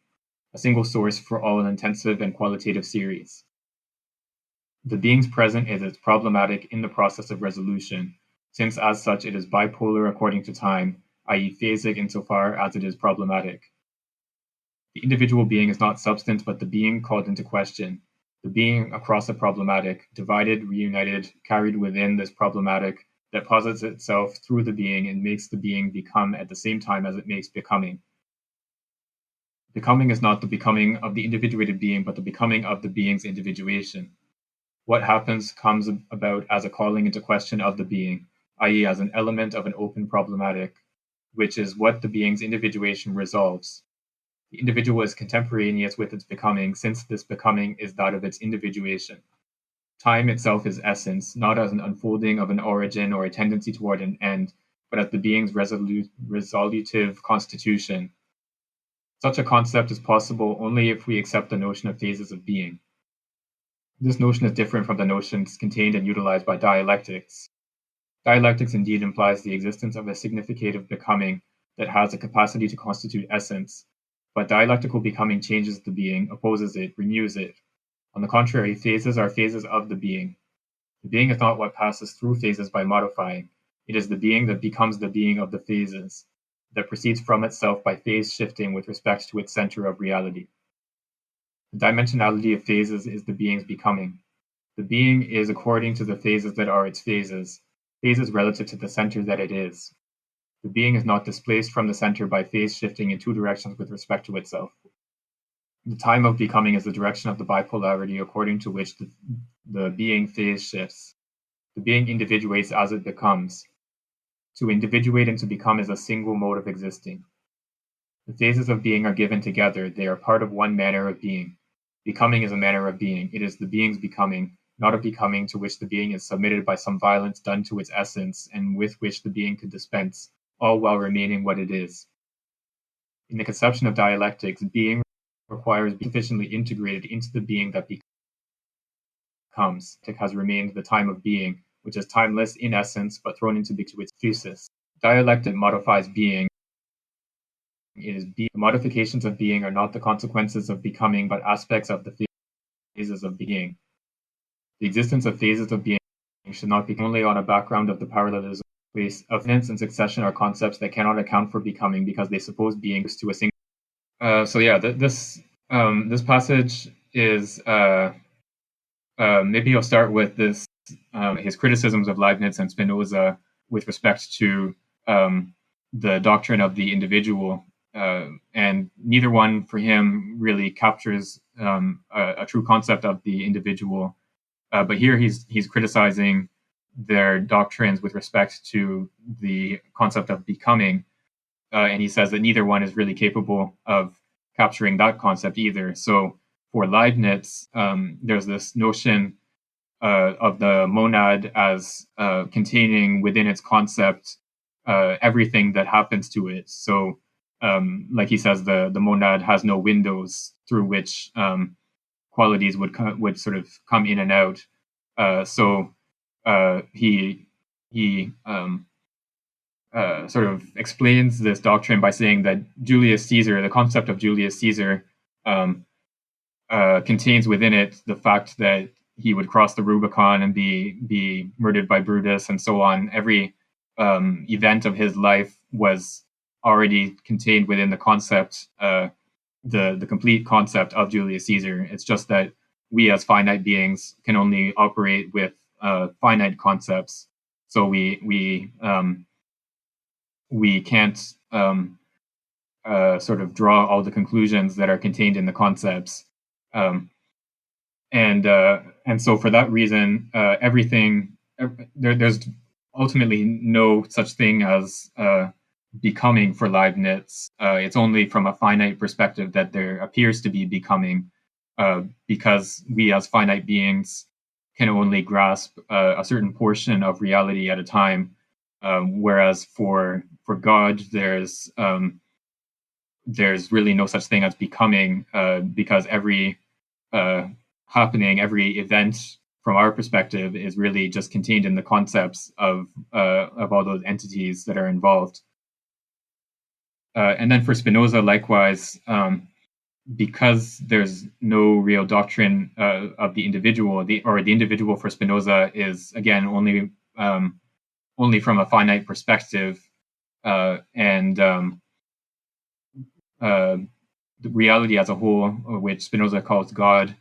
a single source for all an intensive and qualitative series. The being's present is problematic in the process of resolution, since as such it is bipolar according to time, i.e. phasic insofar as it is problematic. The individual being is not substance but the being called into question, the being across a problematic, divided, reunited, carried within this problematic that posits itself through the being and makes the being become at the same time as it makes becoming. Becoming is not the becoming of the individuated being but the becoming of the being's individuation. What happens comes about as a calling into question of the being, i.e. as an element of an open problematic, which is what the being's individuation resolves. The individual is contemporaneous with its becoming, since this becoming is that of its individuation. Time itself is essence, not as an unfolding of an origin or a tendency toward an end, but as the being's resolutive constitution. Such a concept is possible only if we accept the notion of phases of being. This notion is different from the notions contained and utilized by dialectics. Dialectics indeed implies the existence of a significative becoming that has a capacity to constitute essence, but dialectical becoming changes the being, opposes it, renews it. On the contrary, phases are phases of the being. The being is not what passes through phases by modifying. It is the being that becomes the being of the phases, that proceeds from itself by phase shifting with respect to its center of reality. The dimensionality of phases is the being's becoming. The being is according to the phases that are its phases relative to the center that it is. The being is not displaced from the center by phase shifting in two directions with respect to itself. The time of becoming is the direction of the bipolarity according to which the being phase shifts. The being individuates as it becomes. To individuate and to become is a single mode of existing. The phases of being are given together. They are part of one manner of being. Becoming is a manner of being. It is the being's becoming, not a becoming to which the being is submitted by some violence done to its essence and with which the being could dispense, all while remaining what it is. In the conception of dialectics, being requires being sufficiently integrated into the being that becomes. It has remained the time of being, which is timeless in essence, but thrown into its physis. Dialectic modifies being. It is the modifications of being are not the consequences of becoming, but aspects of the phases of being. The existence of phases of being should not be only on a background of the parallelism of events and succession are concepts that cannot account for becoming because they suppose being to a single. This passage is maybe I'll start with this his criticisms of Leibniz and Spinoza with respect to the doctrine of the individual, and neither one for him really captures a true concept of the individual. But here he's criticizing their doctrines with respect to the concept of becoming, and he says that neither one is really capable of capturing that concept either. So for Leibniz, there's this notion of the monad as containing within its concept everything that happens to it. So, like he says, the monad has no windows through which qualities would sort of come in and out. He sort of explains this doctrine by saying that Julius Caesar, the concept of Julius Caesar, contains within it the fact that he would cross the Rubicon and be murdered by Brutus and so on. Every event of his life was already contained within the concept, the complete concept of Julius Caesar. It's just that we as finite beings can only operate with finite concepts. So we can't sort of draw all the conclusions that are contained in the concepts. And so for that reason, there's ultimately no such thing as becoming for Leibniz. It's only from a finite perspective that there appears to be becoming, because we as finite beings can only grasp a certain portion of reality at a time, whereas for God, there's really no such thing as becoming, because every happening, every event from our perspective, is really just contained in the concepts of all those entities that are involved. And then for Spinoza, likewise, because there's no real doctrine of the individual, the individual for Spinoza is again only from a finite perspective, and the reality as a whole, which Spinoza calls God,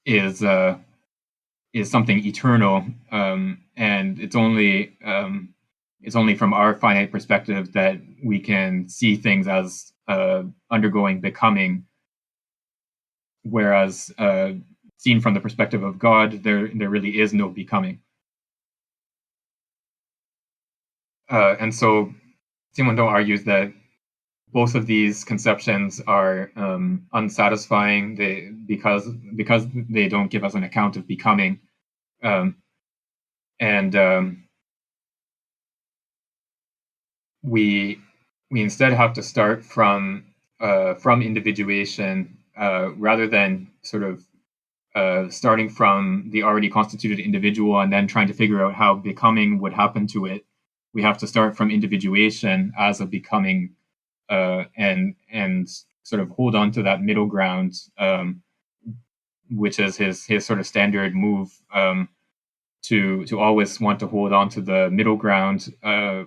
is something eternal, and it's only from our finite perspective that we can see things as undergoing becoming, whereas seen from the perspective of God, there really is no becoming. And so Simondon argues that both of these conceptions are unsatisfying because they don't give us an account of becoming, and we instead have to start from individuation, rather than sort of starting from the already constituted individual and then trying to figure out how becoming would happen to it. We have to start from individuation as a becoming, and sort of hold on to that middle ground, which is his sort of standard move, to always want to hold on to the middle ground,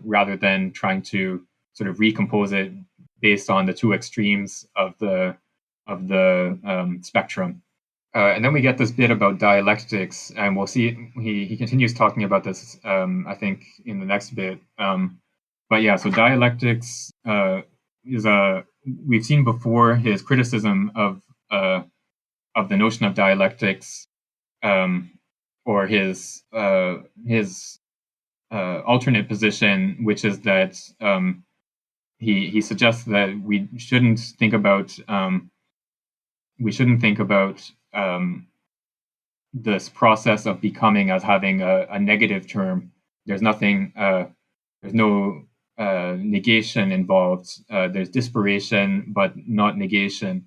rather than trying to sort of recompose it based on the two extremes of the spectrum. And then we get this bit about dialectics, and we'll see he continues talking about this, I think, in the next bit. But yeah, so dialectics is we've seen before his criticism of the notion of dialectics, or his alternate position, which is that he suggests that we shouldn't think about this process of becoming as having a negative term. There's nothing. There's no negation involved. There's disparation, but not negation.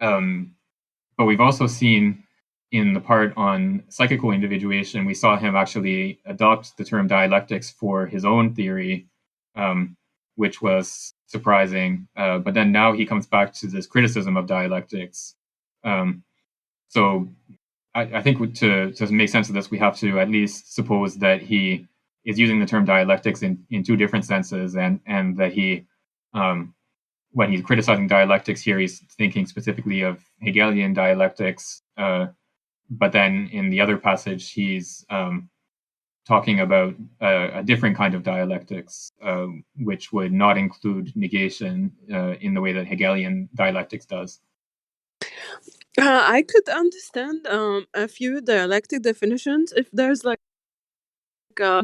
But we've also seen in the part on psychical individuation, we saw him actually adopt the term dialectics for his own theory, which was surprising. But then now he comes back to this criticism of dialectics. So I think to make sense of this, we have to at least suppose that he is using the term dialectics in two different senses, and that he, when he's criticizing dialectics here, he's thinking specifically of Hegelian dialectics, but then in the other passage, he's talking about a different kind of dialectics, which would not include negation in the way that Hegelian dialectics does. I could understand a few dialectic definitions if there's like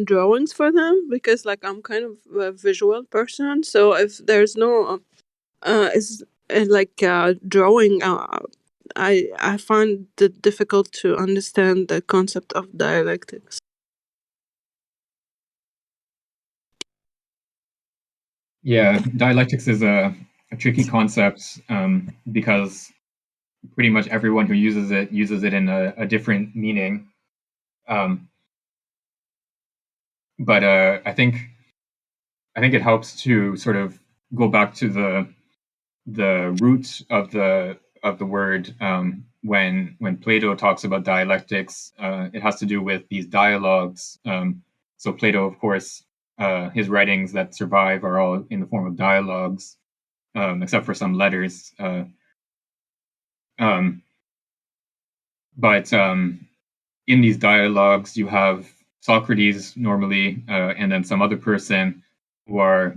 drawings for them, because like I'm kind of a visual person, so if there's no is like drawing, I find it difficult to understand the concept of dialectics. Yeah, dialectics is a tricky concept, because pretty much everyone who uses it in a different meaning. But I think it helps to sort of go back to the root of the word. When Plato talks about dialectics, it has to do with these dialogues. So Plato, of course, his writings that survive are all in the form of dialogues, except for some letters. But in these dialogues, you have Socrates normally, and then some other person who are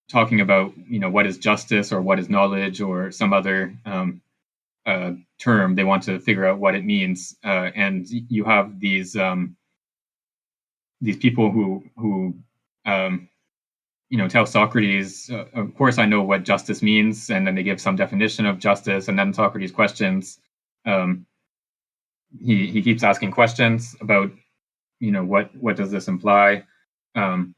talking about, what is justice or what is knowledge or some other term. They want to figure out what it means, and you have these people who tell Socrates, of course I know what justice means, and then they give some definition of justice, and then Socrates questions. He keeps asking questions about, what does this imply, and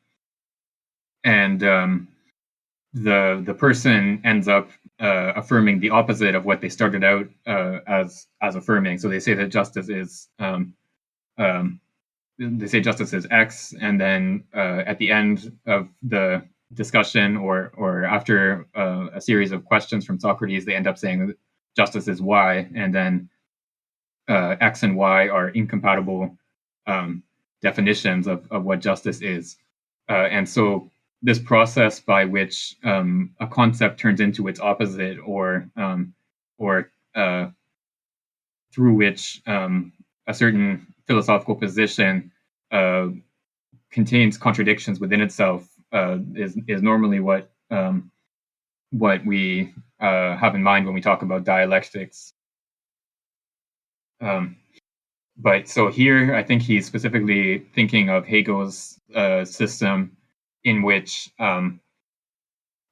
the person ends up affirming the opposite of what they started out as affirming. So they say that justice is they say justice is X, and then at the end of the discussion or after a series of questions from Socrates, they end up saying that justice is Y, and then X and Y are incompatible definitions of what justice is. And so this process by which a concept turns into its opposite, or through which a certain philosophical position contains contradictions within itself, is normally what we have in mind when we talk about dialectics. But so here, I think he's specifically thinking of Hegel's system, in which, in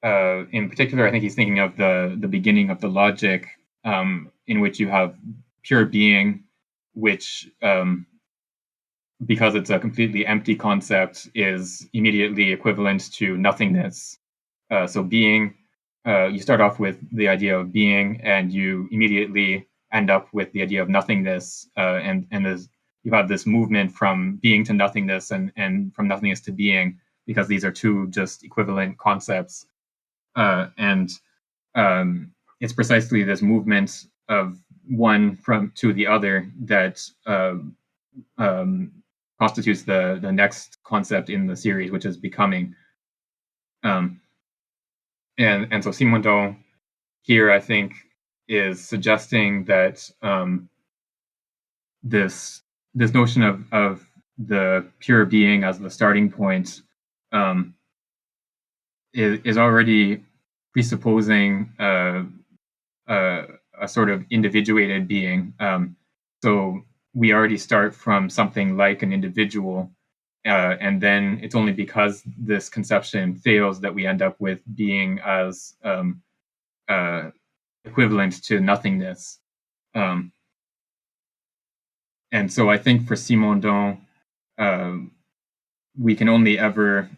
particular, I think he's thinking of the beginning of the logic, in which you have pure being, which, because it's a completely empty concept, is immediately equivalent to nothingness. So being, you start off with the idea of being, and you immediately end up with the idea of nothingness, and you have this movement from being to nothingness, and from nothingness to being, because these are two just equivalent concepts. And it's precisely this movement of one to the other that constitutes the next concept in the series, which is becoming. And so Simondon here, I think, is suggesting that this notion of the pure being as the starting point is already presupposing a sort of individuated being. So we already start from something like an individual, and then it's only because this conception fails that we end up with being as equivalent to nothingness. And so I think for Simondon, we can only ever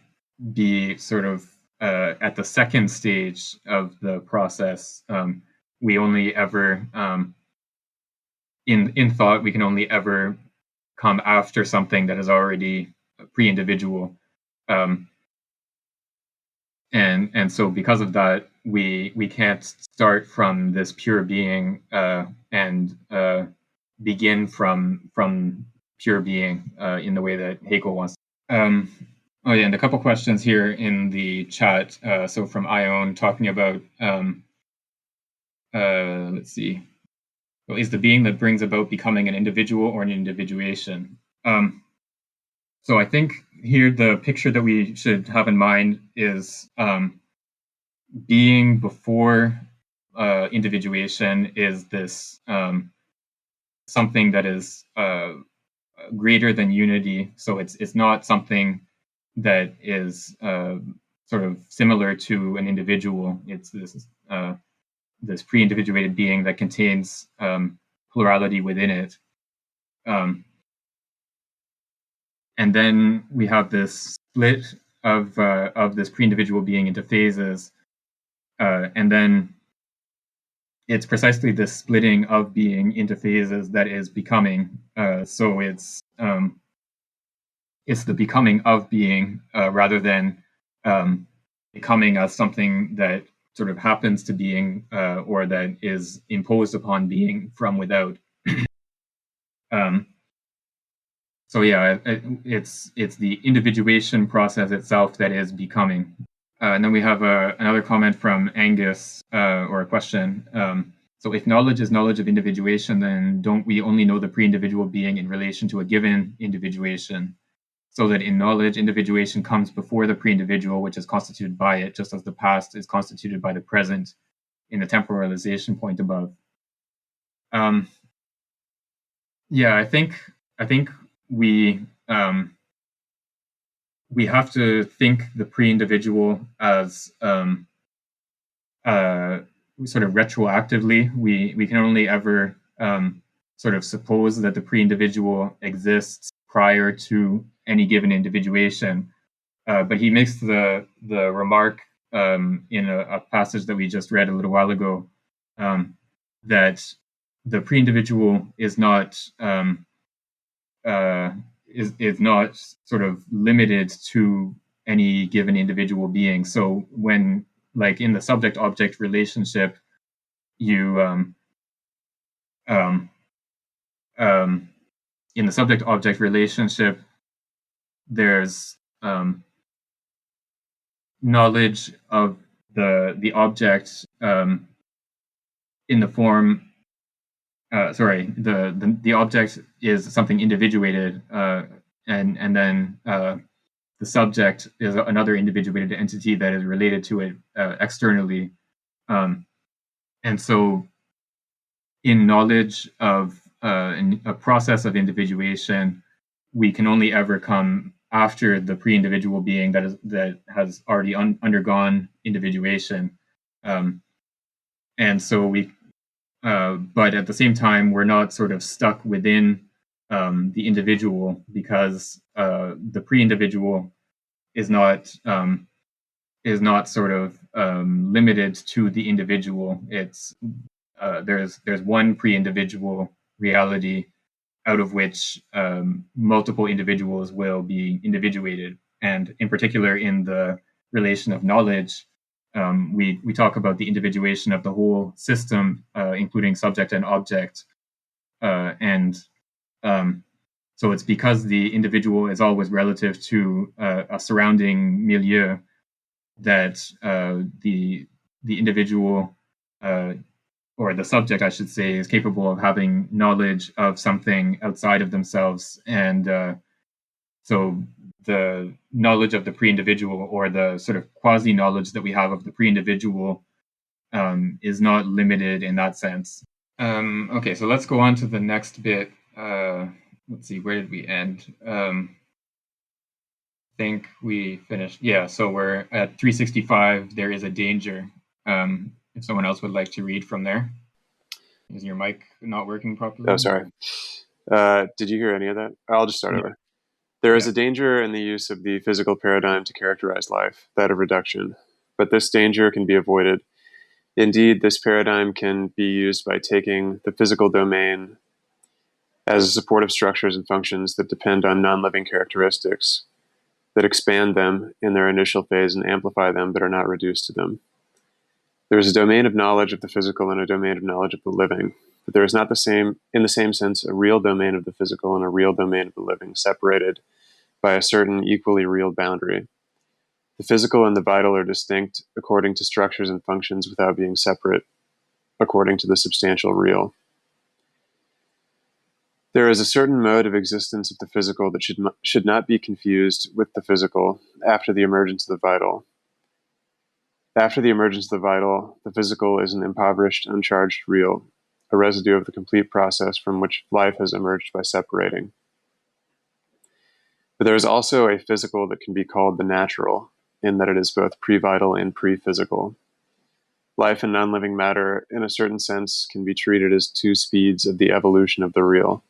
be sort of at the second stage of the process. We only ever, in thought, we can only ever come after something that is already pre-individual. And so because of that, we can't start from this pure being and begin from pure being in the way that Hegel wants. Oh yeah, and a couple questions here in the chat. So from Ione, talking about let's see. Well, is the being that brings about becoming an individual or an individuation? So I think here the picture that we should have in mind is being before individuation is this something that is greater than unity. So it's not something that is sort of similar to an individual. It's this pre-individuated being that contains plurality within it. And then we have this split of this pre-individual being into phases, and then it's precisely this splitting of being into phases that is becoming. So it's the becoming of being rather than becoming as something that sort of happens to being or that is imposed upon being from without. So yeah, it's the individuation process itself that is becoming. And then we have another comment from Angus, or a question. So if knowledge is knowledge of individuation, then don't we only know the pre-individual being in relation to a given individuation? So that in knowledge, individuation comes before the pre-individual, which is constituted by it, just as the past is constituted by the present in the temporalization point above. Yeah, I think we have to think the pre-individual as sort of retroactively. We can only ever sort of suppose that the pre-individual exists prior to any given individuation. But he makes the remark in a passage that we just read a little while ago, that the pre-individual is not is not sort of limited to any given individual being. So when, like in the subject-object relationship, you in the subject-object relationship, there's knowledge of the object in the form. The object is something individuated, and then the subject is another individuated entity that is related to it externally. And so in knowledge of a process of individuation, we can only ever come after the pre-individual being that has already undergone individuation. And so but at the same time, we're not sort of stuck within the individual, because the pre-individual is not sort of limited to the individual. It's there's one pre-individual reality out of which multiple individuals will be individuated, and in particular in the relation of knowledge, we talk about the individuation of the whole system, including subject and object, and so it's because the individual is always relative to a surrounding milieu that the individual, or the subject, I should say, is capable of having knowledge of something outside of themselves, and so the knowledge of the pre-individual, or the sort of quasi-knowledge that we have of the pre-individual, is not limited in that sense. Okay, so let's go on to the next bit. Let's see, where did we end? I think we finished. Yeah, so we're at 365. There is a danger. If someone else would like to read from there. Is your mic not working properly? Oh, sorry. Did you hear any of that? I'll just start over. There is a danger in the use of the physical paradigm to characterize life, that of reduction. But this danger can be avoided. Indeed, this paradigm can be used by taking the physical domain as a support of structures and functions that depend on non-living characteristics, that expand them in their initial phase and amplify them, but are not reduced to them. There is a domain of knowledge of the physical and a domain of knowledge of the living, but there is not in the same sense, a real domain of the physical and a real domain of the living, separated by a certain equally real boundary. The physical and the vital are distinct according to structures and functions without being separate according to the substantial real. There is a certain mode of existence of the physical that should not be confused with the physical after the emergence of the vital. After the emergence of the vital, the physical is an impoverished, uncharged real, a residue of the complete process from which life has emerged by separating. But there is also a physical that can be called the natural, in that it is both pre-vital and pre-physical. Life and non-living matter, in a certain sense, can be treated as two speeds of the evolution of the real.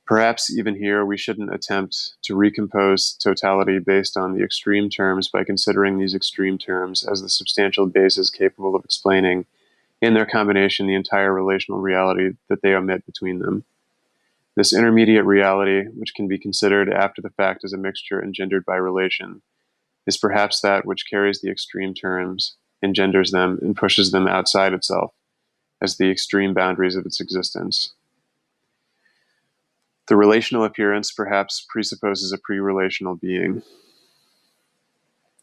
Perhaps even here we shouldn't attempt to recompose totality based on the extreme terms by considering these extreme terms as the substantial bases capable of explaining, in their combination, the entire relational reality that they omit between them. This intermediate reality, which can be considered after the fact as a mixture engendered by relation, is perhaps that which carries the extreme terms, engenders them, and pushes them outside itself as the extreme boundaries of its existence. The relational appearance perhaps presupposes a pre-relational being.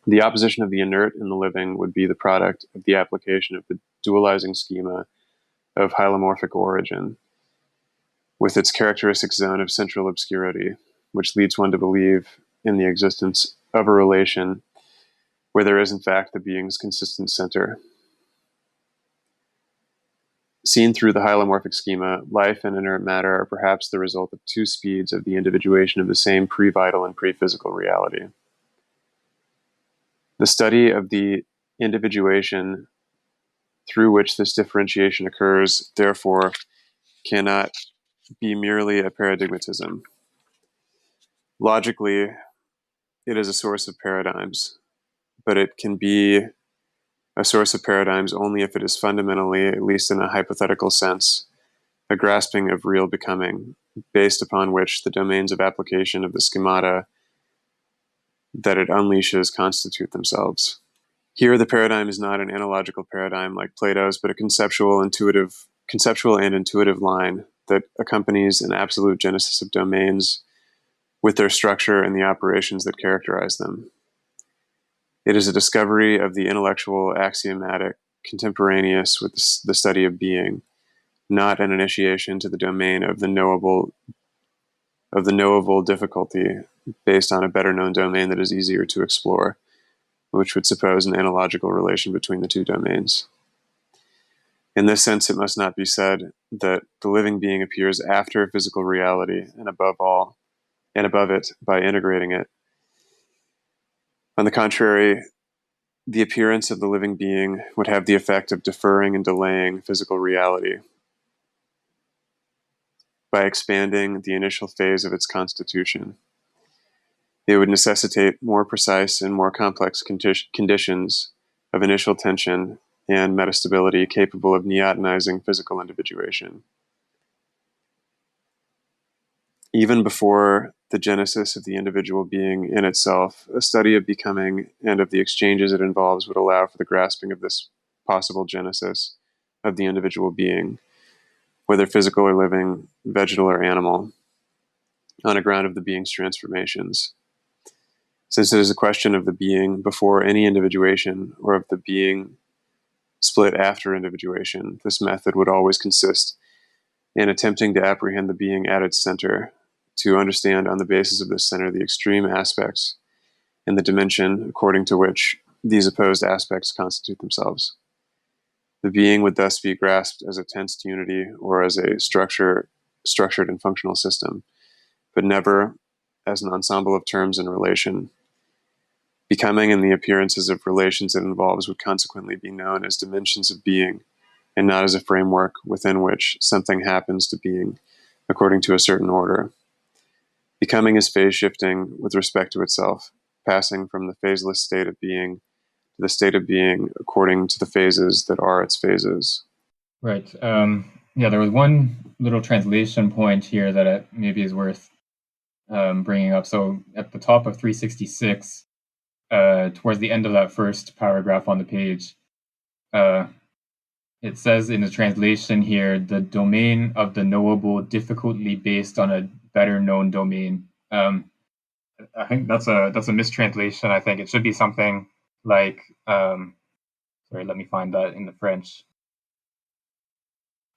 The opposition of the inert and the living would be the product of the application of the dualizing schema of hylomorphic origin, with its characteristic zone of central obscurity, which leads one to believe in the existence of a relation where there is in fact the being's consistent center. Seen through the hylomorphic schema, life and inert matter are perhaps the result of two speeds of the individuation of the same pre-vital and pre-physical reality. The study of the individuation through which this differentiation occurs, therefore, cannot be merely a paradigmatism. Logically, it is a source of paradigms, but it can be a source of paradigms only if it is fundamentally, at least in a hypothetical sense, a grasping of real becoming, based upon which the domains of application of the schemata that it unleashes constitute themselves. Here, the paradigm is not an analogical paradigm like Plato's, but a conceptual and intuitive line that accompanies an absolute genesis of domains with their structure and the operations that characterize them. It is a discovery of the intellectual axiomatic contemporaneous with the study of being, not an initiation to the domain of the knowable difficulty based on a better known domain that is easier to explore, which would suppose an analogical relation between the two domains. In this sense, it must not be said that the living being appears after physical reality and above it by integrating it. On the contrary, the appearance of the living being would have the effect of deferring and delaying physical reality by expanding the initial phase of its constitution. It would necessitate more precise and more complex conditions of initial tension and metastability capable of neotenizing physical individuation. Even before the genesis of the individual being in itself, a study of becoming and of the exchanges it involves would allow for the grasping of this possible genesis of the individual being, whether physical or living, vegetal or animal, on a ground of the being's transformations. Since it is a question of the being before any individuation or of the being split after individuation, this method would always consist in attempting to apprehend the being at its center, to understand on the basis of this center the extreme aspects and the dimension according to which these opposed aspects constitute themselves. The being would thus be grasped as a tensed unity or as a structured and functional system, but never as an ensemble of terms in relation. Becoming and the appearances of relations it involves would consequently be known as dimensions of being, and not as a framework within which something happens to being according to a certain order. Becoming is phase shifting with respect to itself, passing from the phaseless state of being to the state of being according to the phases that are its phases. Right. There was one little translation point here that maybe is worth bringing up. So at the top of 366, towards the end of that first paragraph on the page, it says in the translation here, the domain of the knowable difficultly based on a better known domain. I think that's a mistranslation. I think it should be something like, sorry, let me find that in the French.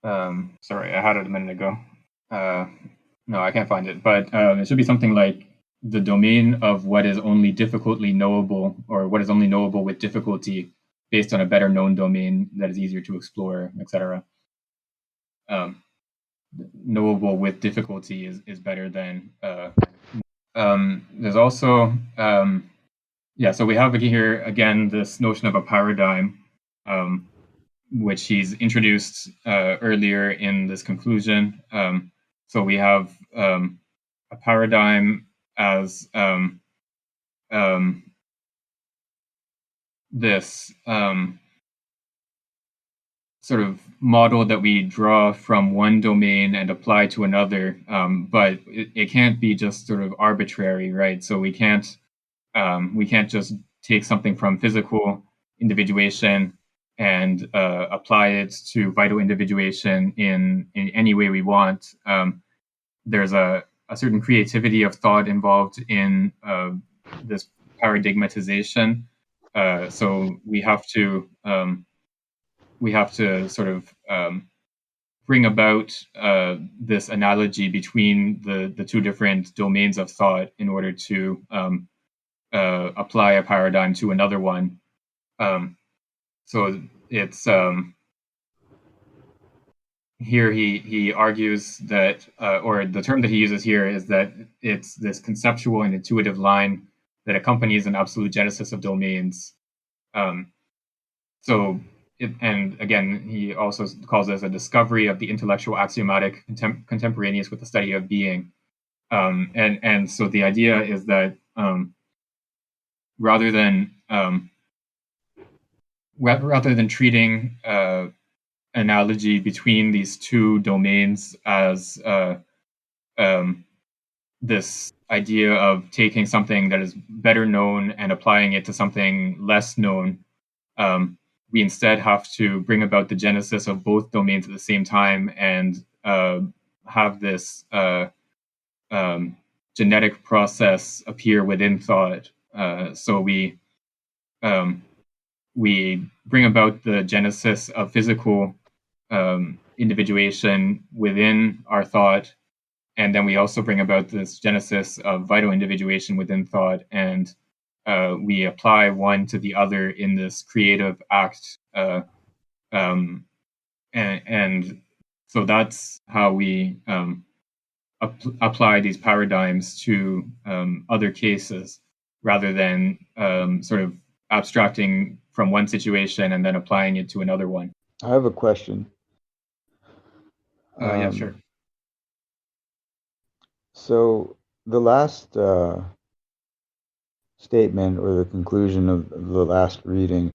Sorry, I had it a minute ago. No, I can't find it, but it should be something like the domain of what is only difficultly knowable, or what is only knowable with difficulty based on a better known domain that is easier to explore, etc. Knowable with difficulty is better than. There's also, so we have here again this notion of a paradigm, which he's introduced earlier in this conclusion. So we have a paradigm as this sort of model that we draw from one domain and apply to another, but it can't be just sort of arbitrary, right? So we can't just take something from physical individuation and apply it to vital individuation in any way we want. There's a certain creativity of thought involved in this paradigmatization. So we have to sort of bring about this analogy between the two different domains of thought in order to apply a paradigm to another one. So it's here he argues that, or the term that he uses here is that it's this conceptual and intuitive line that accompanies an absolute genesis of domains. And again, he also calls this a discovery of the intellectual axiomatic contemporaneous with the study of being. And so the idea is that rather than treating analogy between these two domains as this idea of taking something that is better known and applying it to something less known, we instead have to bring about the genesis of both domains at the same time and have this genetic process appear within thought. So we bring about the genesis of physical individuation within our thought, and then we also bring about this genesis of vital individuation within thought, and we apply one to the other in this creative act. And so that's how we apply these paradigms to other cases, rather than sort of abstracting from one situation and then applying it to another one. I have a question. Yeah, sure. So the last statement, or the conclusion of the last reading,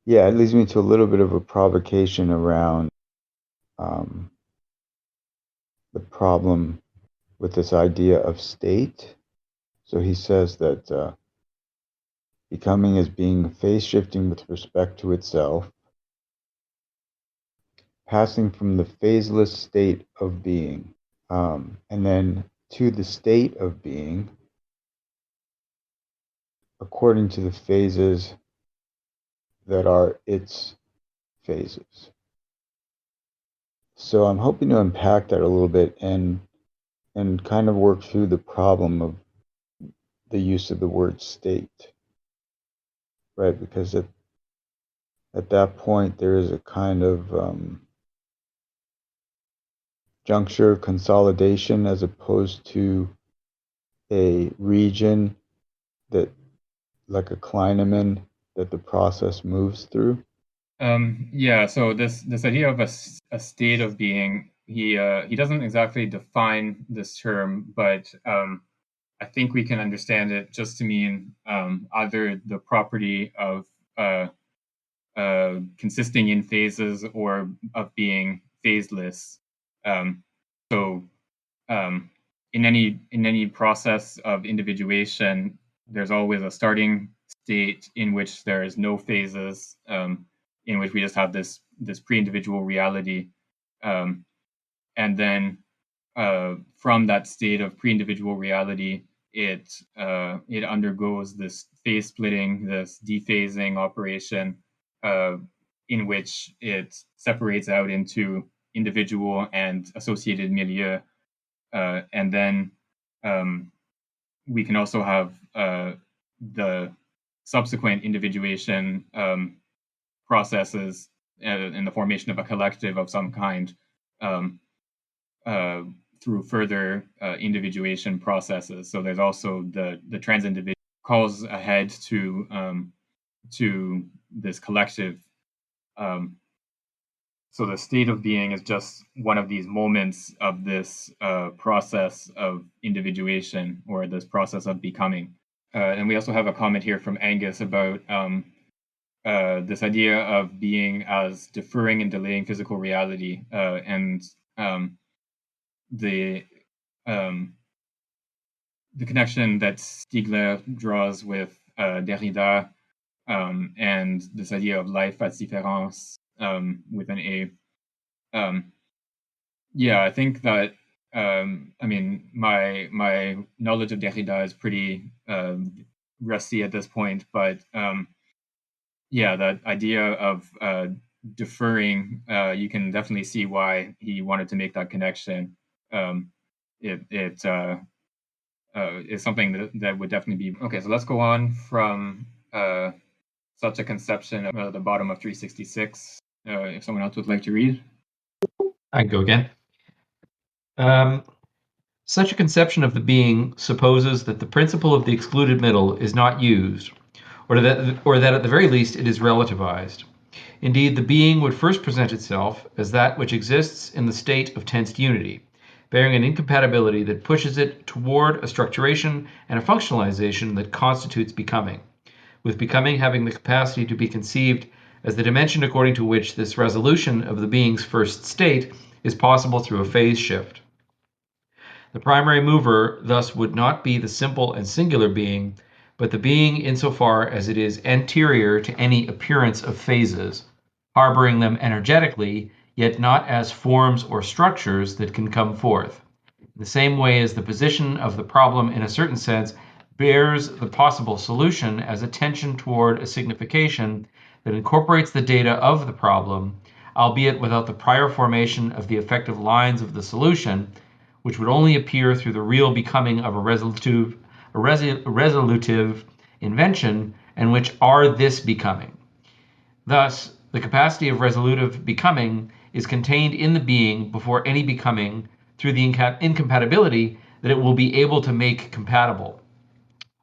it leads me to a little bit of a provocation around the problem with this idea of state. So he says that becoming is being phase-shifting with respect to itself, passing from the phaseless state of being, and then to the state of being, according to the phases that are its phases. So I'm hoping to unpack that a little bit and kind of work through the problem of the use of the word state, right? Because at that point there is a kind of juncture consolidation, as opposed to a region that, like a Kleineman, that the process moves through. So this idea of a state of being, he doesn't exactly define this term, but I think we can understand it just to mean either the property of consisting in phases or of being phaseless. In any process of individuation, there's always a starting state in which there is no phases, in which we just have this pre-individual reality, and then from that state of pre-individual reality, it undergoes this phase splitting, this dephasing operation, in which it separates out into individual and associated milieu, and then we can also have the subsequent individuation processes in the formation of a collective of some kind, through further individuation processes. So there's also the trans-individual calls ahead to this collective. So the state of being is just one of these moments of this process of individuation, or this process of becoming. And we also have a comment here from Angus about this idea of being as deferring and delaying physical reality, and the connection that Stigler draws with Derrida, and this idea of life as différence, with an A. I think that my knowledge of Derrida is pretty rusty at this point, but that idea of deferring, you can definitely see why he wanted to make that connection. It is something that would definitely be okay. So let's go on from such a conception at the bottom of 366. If someone else would like to read, I can go again. Such a conception of the being supposes that the principle of the excluded middle is not used, or that at the very least it is relativized. Indeed, the being would first present itself as that which exists in the state of tensed unity, bearing an incompatibility that pushes it toward a structuration and a functionalization that constitutes becoming, with becoming having the capacity to be conceived as the dimension according to which this resolution of the being's first state is possible through a phase shift. The primary mover thus would not be the simple and singular being, but the being insofar as it is anterior to any appearance of phases, harboring them energetically, yet not as forms or structures that can come forth. In the same way as the position of the problem in a certain sense bears the possible solution as a tension toward a signification that incorporates the data of the problem, albeit without the prior formation of the effective lines of the solution, which would only appear through the real becoming of a resolutive invention, and which are this becoming. Thus, the capacity of resolutive becoming is contained in the being before any becoming through the incompatibility that it will be able to make compatible,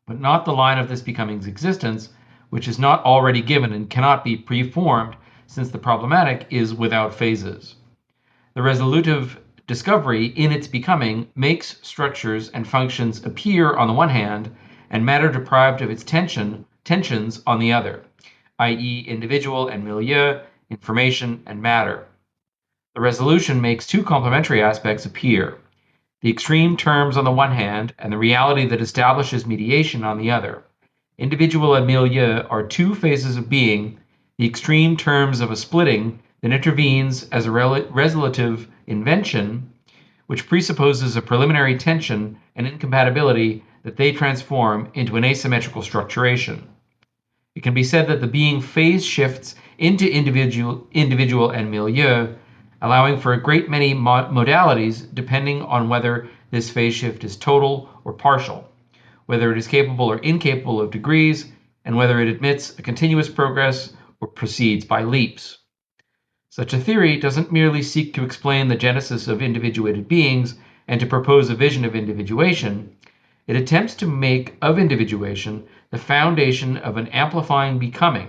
but not the line of this becoming's existence, which is not already given and cannot be preformed, since the problematic is without phases. The resolutive discovery in its becoming makes structures and functions appear on the one hand, and matter deprived of its tensions on the other, i.e. individual and milieu, information and matter. The resolution makes two complementary aspects appear: the extreme terms on the one hand, and the reality that establishes mediation on the other. Individual and milieu are two phases of being, the extreme terms of a splitting that intervenes as a resolutive invention, which presupposes a preliminary tension and incompatibility that they transform into an asymmetrical structuration. It can be said that the being phase shifts into individual and milieu, allowing for a great many modalities depending on whether this phase shift is total or partial, whether it is capable or incapable of degrees, and whether it admits a continuous progress or proceeds by leaps. Such a theory doesn't merely seek to explain the genesis of individuated beings and to propose a vision of individuation. It attempts to make of individuation the foundation of an amplifying becoming,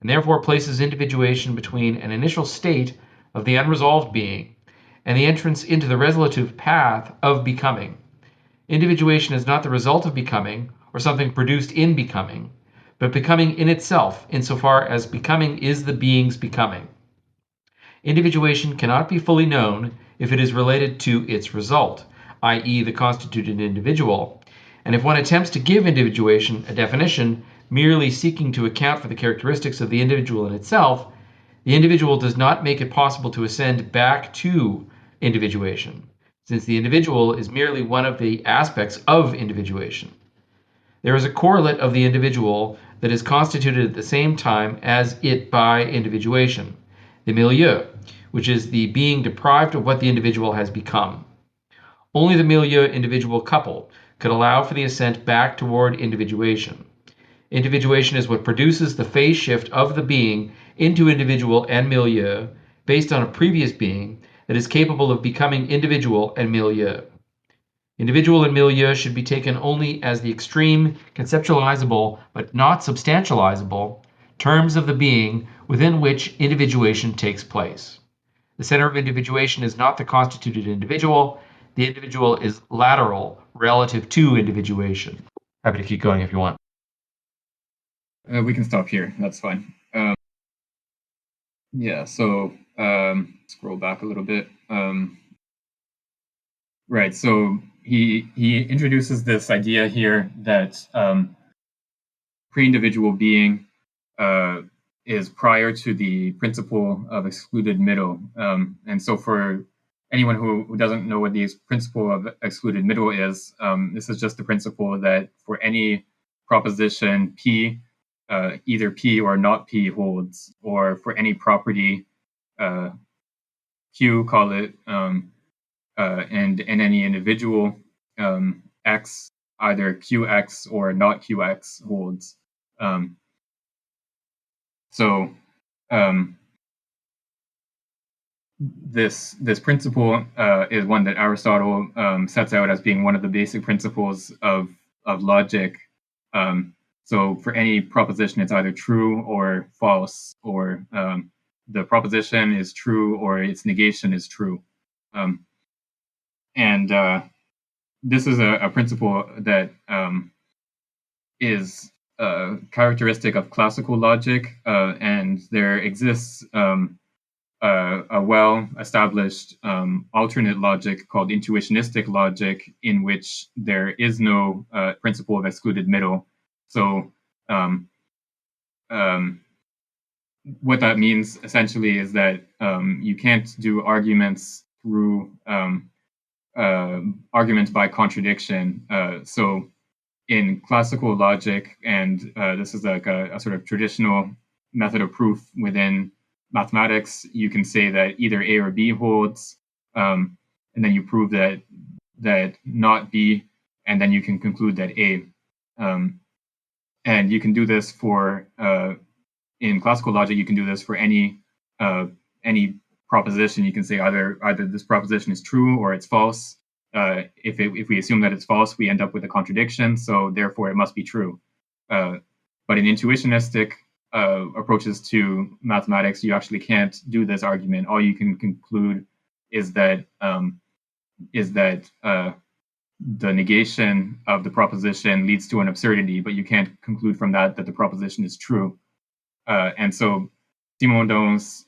and therefore places individuation between an initial state of the unresolved being and the entrance into the resolutive path of becoming. Individuation is not the result of becoming or something produced in becoming, but becoming in itself, insofar as becoming is the being's becoming. Individuation cannot be fully known if it is related to its result, i.e. the constituted individual, and if one attempts to give individuation a definition merely seeking to account for the characteristics of the individual in itself, the individual does not make it possible to ascend back to individuation, since the individual is merely one of the aspects of individuation. There is a correlate of the individual that is constituted at the same time as it by individuation, the milieu, which is the being deprived of what the individual has become. Only the milieu-individual couple could allow for the ascent back toward individuation. Individuation is what produces the phase shift of the being into individual and milieu based on a previous being that is capable of becoming individual and milieu. Individual and milieu should be taken only as the extreme, conceptualizable, but not substantializable, terms of the being within which individuation takes place. The center of individuation is not the constituted individual. The individual is lateral relative to individuation. Happy to keep going if you want. We can stop here. That's fine. Yeah, so scroll back a little bit. Right, so he introduces this idea here that pre-individual being is prior to the principle of excluded middle. And so for anyone who doesn't know what the principle of excluded middle is, this is just the principle that for any proposition P, either P or not P holds, or for any property Q, call it, and any individual X, either QX or not QX holds. This principle is one that Aristotle sets out as being one of the basic principles of logic. So for any proposition, it's either true or false, or the proposition is true or its negation is true. this is a principle that is characteristic of classical logic, and there exists a well-established alternate logic called intuitionistic logic, in which there is no principle of excluded middle. So what that means essentially is that you can't do arguments through arguments by contradiction. So in classical logic, and this is like a sort of traditional method of proof within mathematics, you can say that either A or B holds, and then you prove that not B, and then you can conclude that A. And you can do this for in classical logic, you can do this for any proposition. You can say either this proposition is true or it's false. If we assume that it's false, we end up with a contradiction, so therefore it must be true. But in intuitionistic approaches to mathematics, you actually can't do this argument. All you can conclude is that the negation of the proposition leads to an absurdity, but you can't conclude from that the proposition is true. And so Simondon's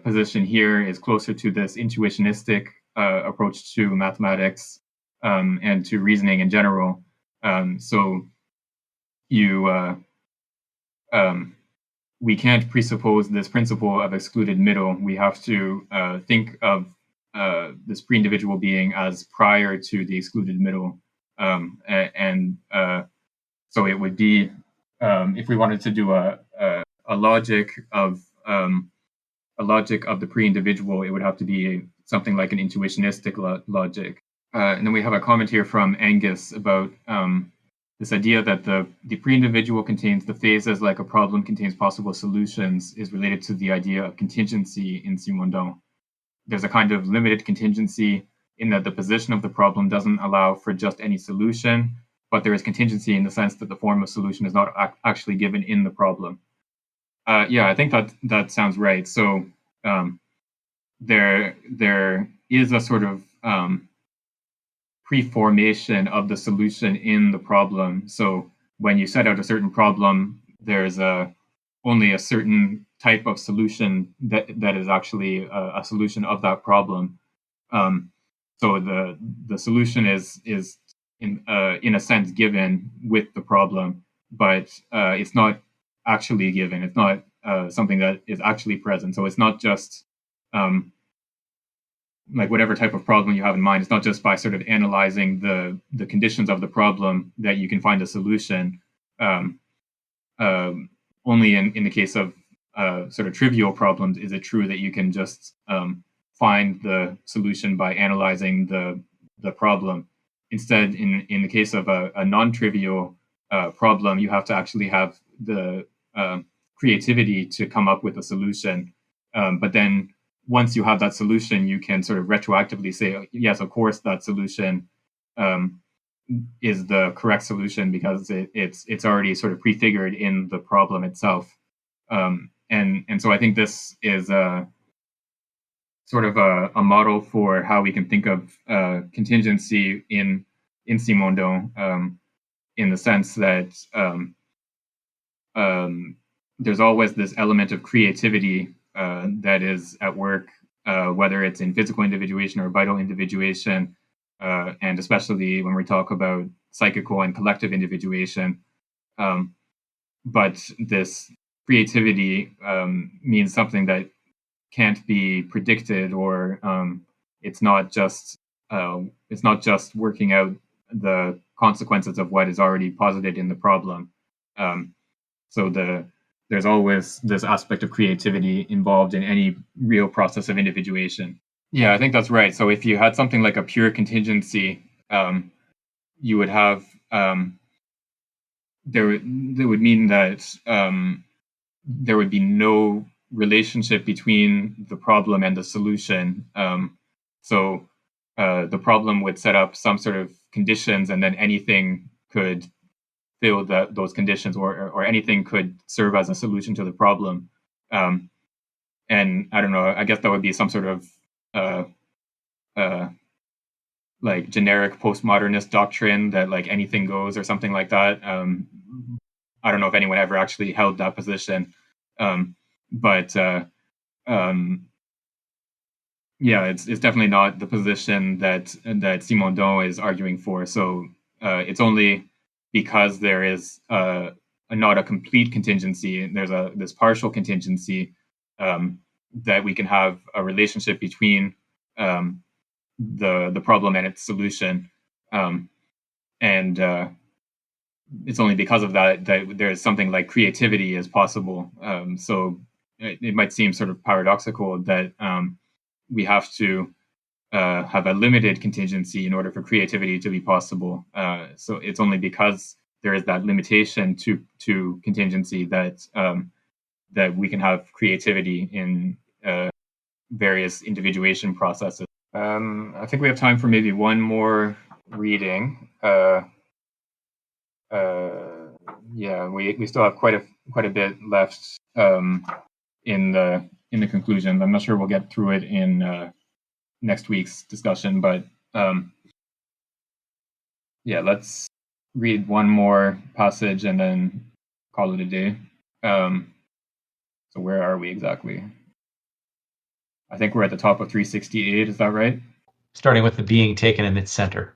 position here is closer to this intuitionistic approach to mathematics and to reasoning in general. So we can't presuppose this principle of excluded middle. We have to think of this pre-individual being as prior to the excluded middle. So it would be, if we wanted to do a logic of the pre-individual, it would have to be something like an intuitionistic logic. And then we have a comment here from Angus about this idea that the pre-individual contains the phases like a problem contains possible solutions is related to the idea of contingency in Simondon. There's a kind of limited contingency in that the position of the problem doesn't allow for just any solution, but there is contingency in the sense that the form of solution is not actually given in the problem. I think that sounds right. So there is a sort of pre-formation of the solution in the problem. So when you set out a certain problem, there's only a certain type of solution that is actually a solution of that problem. So the solution is in a sense given with the problem, but it's not actually given. It's not something that is actually present. So it's not just like whatever type of problem you have in mind. It's not just by sort of analyzing the conditions of the problem that you can find a solution. Only in the case of sort of trivial problems is it true that you can just find the solution by analyzing the problem. Instead, in the case of a non-trivial problem, you have to actually have the creativity to come up with a solution. But then once you have that solution, you can sort of retroactively say, yes, of course, that solution is the correct solution because it's already sort of prefigured in the problem itself. And so I think this is sort of a model for how we can think of contingency in Simondon, in the sense that there's always this element of creativity that is at work, whether it's in physical individuation or vital individuation, and especially when we talk about psychical and collective individuation. But this creativity means something that can't be predicted, or it's not just working out the consequences of what is already posited in the problem. So there's always this aspect of creativity involved in any real process of individuation. Yeah, I think that's right. So if you had something like a pure contingency, you would have there would mean that there would be no relationship between the problem and the solution. So the problem would set up some sort of conditions, and then anything could fill those conditions, or anything could serve as a solution to the problem. And I don't know, I guess that would be some sort of like generic postmodernist doctrine that like anything goes or something like that. I don't know if anyone ever actually held that position, but yeah, it's definitely not the position that Simondon is arguing for. So it's only because there is not a complete contingency, there's this partial contingency, that we can have a relationship between the problem and its solution, and it's only because of that there's something like creativity is possible. So it might seem sort of paradoxical that we have to have a limited contingency in order for creativity to be possible. So it's only because there is that limitation to contingency that that we can have creativity in various individuation processes. I think we have time for maybe one more reading. Yeah, we still have quite a bit left in the conclusion. I'm not sure we'll get through it in next week's discussion, but yeah, let's read one more passage and then call it a day. So where are we exactly? I think we're at the top of 368. Is that right? Starting with the being taken in its center.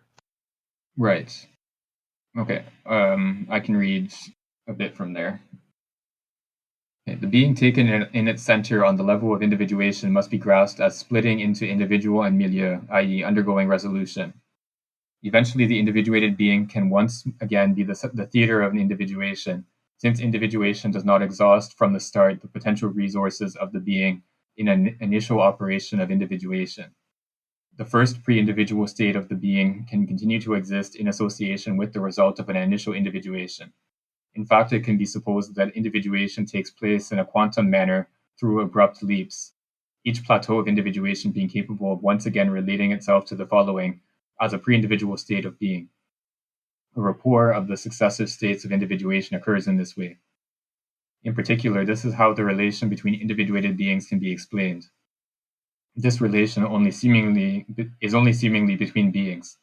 Right. Okay. I can read a bit from there. Okay. The being taken in its center on the level of individuation must be grasped as splitting into individual and milieu, i.e., undergoing resolution. Eventually, the individuated being can once again be the theater of an individuation, since individuation does not exhaust from the start the potential resources of the being in an initial operation of individuation. The first pre-individual state of the being can continue to exist in association with the result of an initial individuation. In fact, it can be supposed that individuation takes place in a quantum manner through abrupt leaps, each plateau of individuation being capable of once again relating itself to the following as a pre-individual state of being. A rapport of the successive states of individuation occurs in this way. In particular, this is how the relation between individuated beings can be explained. This relation is only seemingly between beings.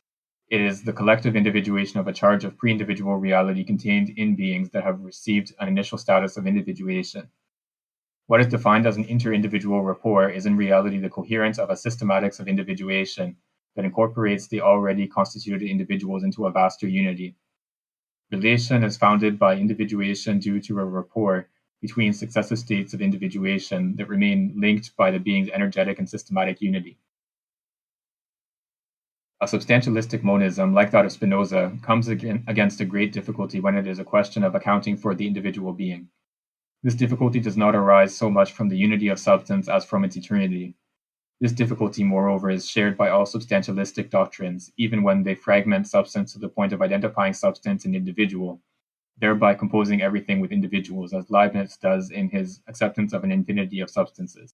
It is the collective individuation of a charge of pre-individual reality contained in beings that have received an initial status of individuation. What is defined as an inter-individual rapport is in reality the coherence of a systematics of individuation that incorporates the already constituted individuals into a vaster unity. Relation is founded by individuation due to a rapport between successive states of individuation that remain linked by the being's energetic and systematic unity. A substantialistic monism, like that of Spinoza, comes against a great difficulty when it is a question of accounting for the individual being. This difficulty does not arise so much from the unity of substance as from its eternity. This difficulty, moreover, is shared by all substantialistic doctrines, even when they fragment substance to the point of identifying substance and individual, thereby composing everything with individuals, as Leibniz does in his acceptance of an infinity of substances.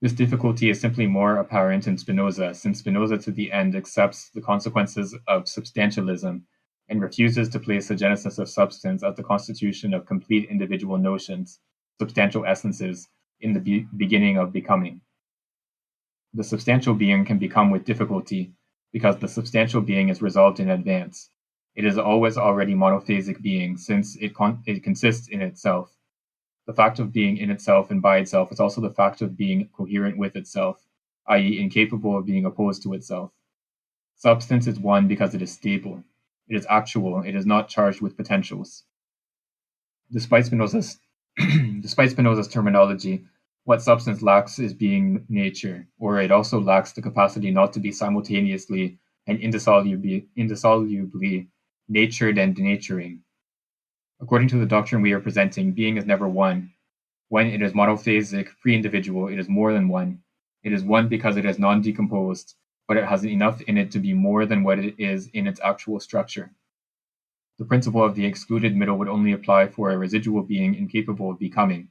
This difficulty is simply more apparent in Spinoza, since Spinoza to the end accepts the consequences of substantialism and refuses to place the genesis of substance as the constitution of complete individual notions, substantial essences, in the beginning of becoming. The substantial being can become with difficulty, because the substantial being is resolved in advance. It is always already monophasic being, since it consists in itself. The fact of being in itself and by itself is also the fact of being coherent with itself, i.e., incapable of being opposed to itself. Substance is one because it is stable. It is actual. It is not charged with potentials. Despite Spinoza's terminology, what substance lacks is being nature, or it also lacks the capacity not to be simultaneously and indissolubly natured and denaturing. According to the doctrine we are presenting, being is never one. When it is monophasic, pre-individual, it is more than one. It is one because it is non-decomposed, but it has enough in it to be more than what it is in its actual structure. The principle of the excluded middle would only apply for a residual being incapable of becoming.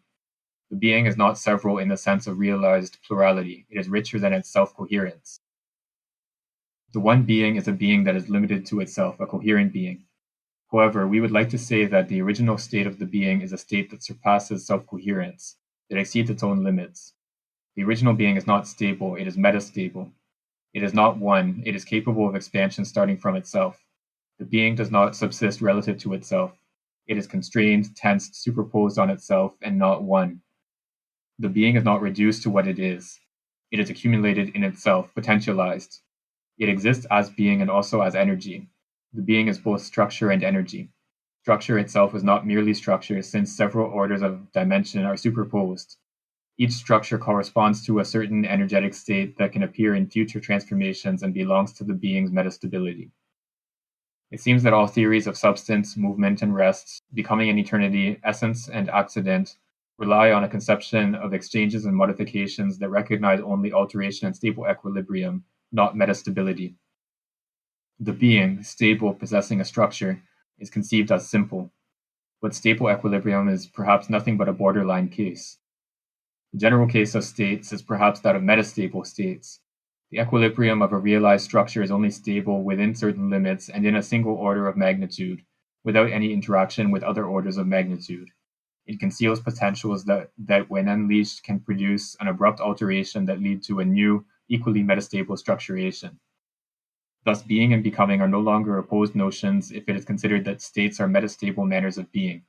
The being is not several in the sense of realized plurality. It is richer than its self-coherence. The one being is a being that is limited to itself, a coherent being. However, we would like to say that the original state of the being is a state that surpasses self-coherence, that exceeds its own limits. The original being is not stable, it is metastable. It is not one. It is capable of expansion starting from itself. The being does not subsist relative to itself. It is constrained, tensed, superposed on itself, and not one. The being is not reduced to what it is. It is accumulated in itself, potentialized. It exists as being and also as energy. The being is both structure and energy. Structure itself is not merely structure, since several orders of dimension are superposed. Each structure corresponds to a certain energetic state that can appear in future transformations and belongs to the being's metastability. It seems that all theories of substance, movement, and rest, becoming and eternity, essence and accident, rely on a conception of exchanges and modifications that recognize only alteration and stable equilibrium, not metastability. The being, stable, possessing a structure, is conceived as simple, but stable equilibrium is perhaps nothing but a borderline case. The general case of states is perhaps that of metastable states. The equilibrium of a realized structure is only stable within certain limits and in a single order of magnitude, without any interaction with other orders of magnitude. It conceals potentials that when unleashed, can produce an abrupt alteration that lead to a new, equally metastable structuration. Thus, being and becoming are no longer opposed notions if it is considered that states are metastable manners of being,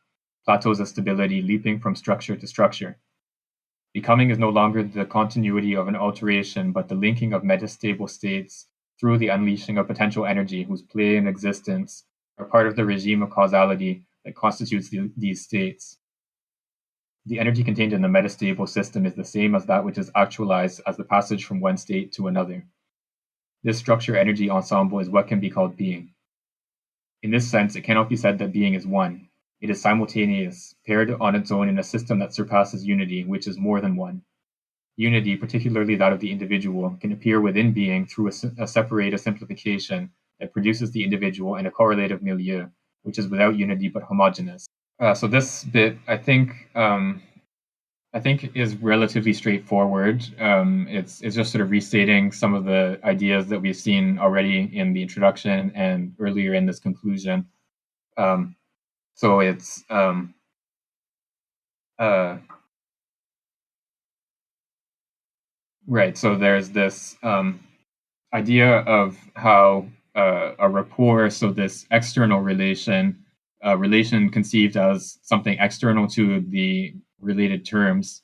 plateaus of stability leaping from structure to structure. Becoming is no longer the continuity of an alteration, but the linking of metastable states through the unleashing of potential energy whose play and existence are part of the regime of causality that constitutes these states. The energy contained in the metastable system is the same as that which is actualized as the passage from one state to another. This structure-energy ensemble is what can be called being. In this sense, it cannot be said that being is one. It is simultaneous, paired on its own in a system that surpasses unity, which is more than one. Unity, particularly that of the individual, can appear within being through a separated simplification that produces the individual and a correlative milieu, which is without unity but homogeneous. So this bit, I think, is relatively straightforward. It's just sort of restating some of the ideas that we've seen already in the introduction and earlier in this conclusion. So it's right. So there's this idea of how a rapport, so this external relation conceived as something external to the related terms,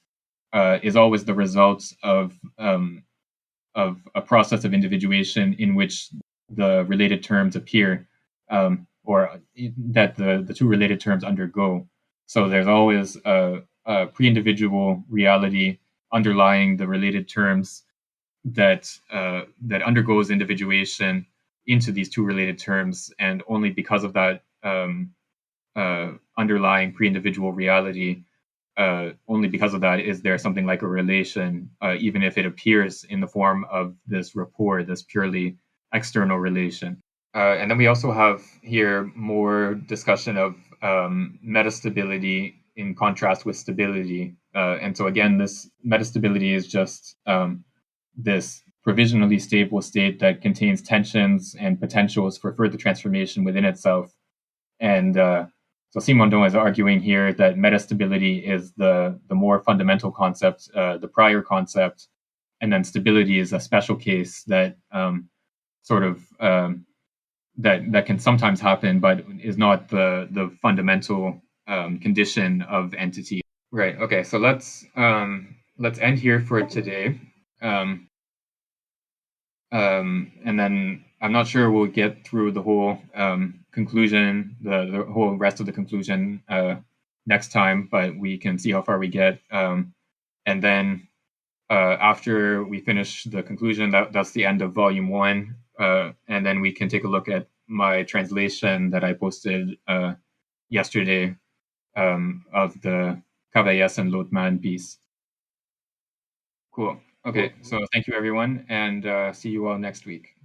is always the result of a process of individuation in which the related terms appear, or that the two related terms undergo. So there's always a pre-individual reality underlying the related terms that undergoes individuation into these two related terms, and only because of that underlying pre-individual reality, only because of that is there something like a relation, even if it appears in the form of this rapport, this purely external relation. And then we also have here more discussion of metastability in contrast with stability. And so again, this metastability is just this provisionally stable state that contains tensions and potentials for further transformation within itself. And so Simondon is arguing here that metastability is the more fundamental concept, the prior concept, and then stability is a special case that that can sometimes happen, but is not the fundamental condition of entity. Right. Okay. So let's end here for today. And then I'm not sure we'll get through the whole conclusion, the whole rest of the conclusion next time, but we can see how far we get. And then after we finish the conclusion, that's the end of volume 1. And then we can take a look at my translation that I posted yesterday of the Cavaillès and Lotman piece. Cool. Okay, so thank you everyone, and see you all next week.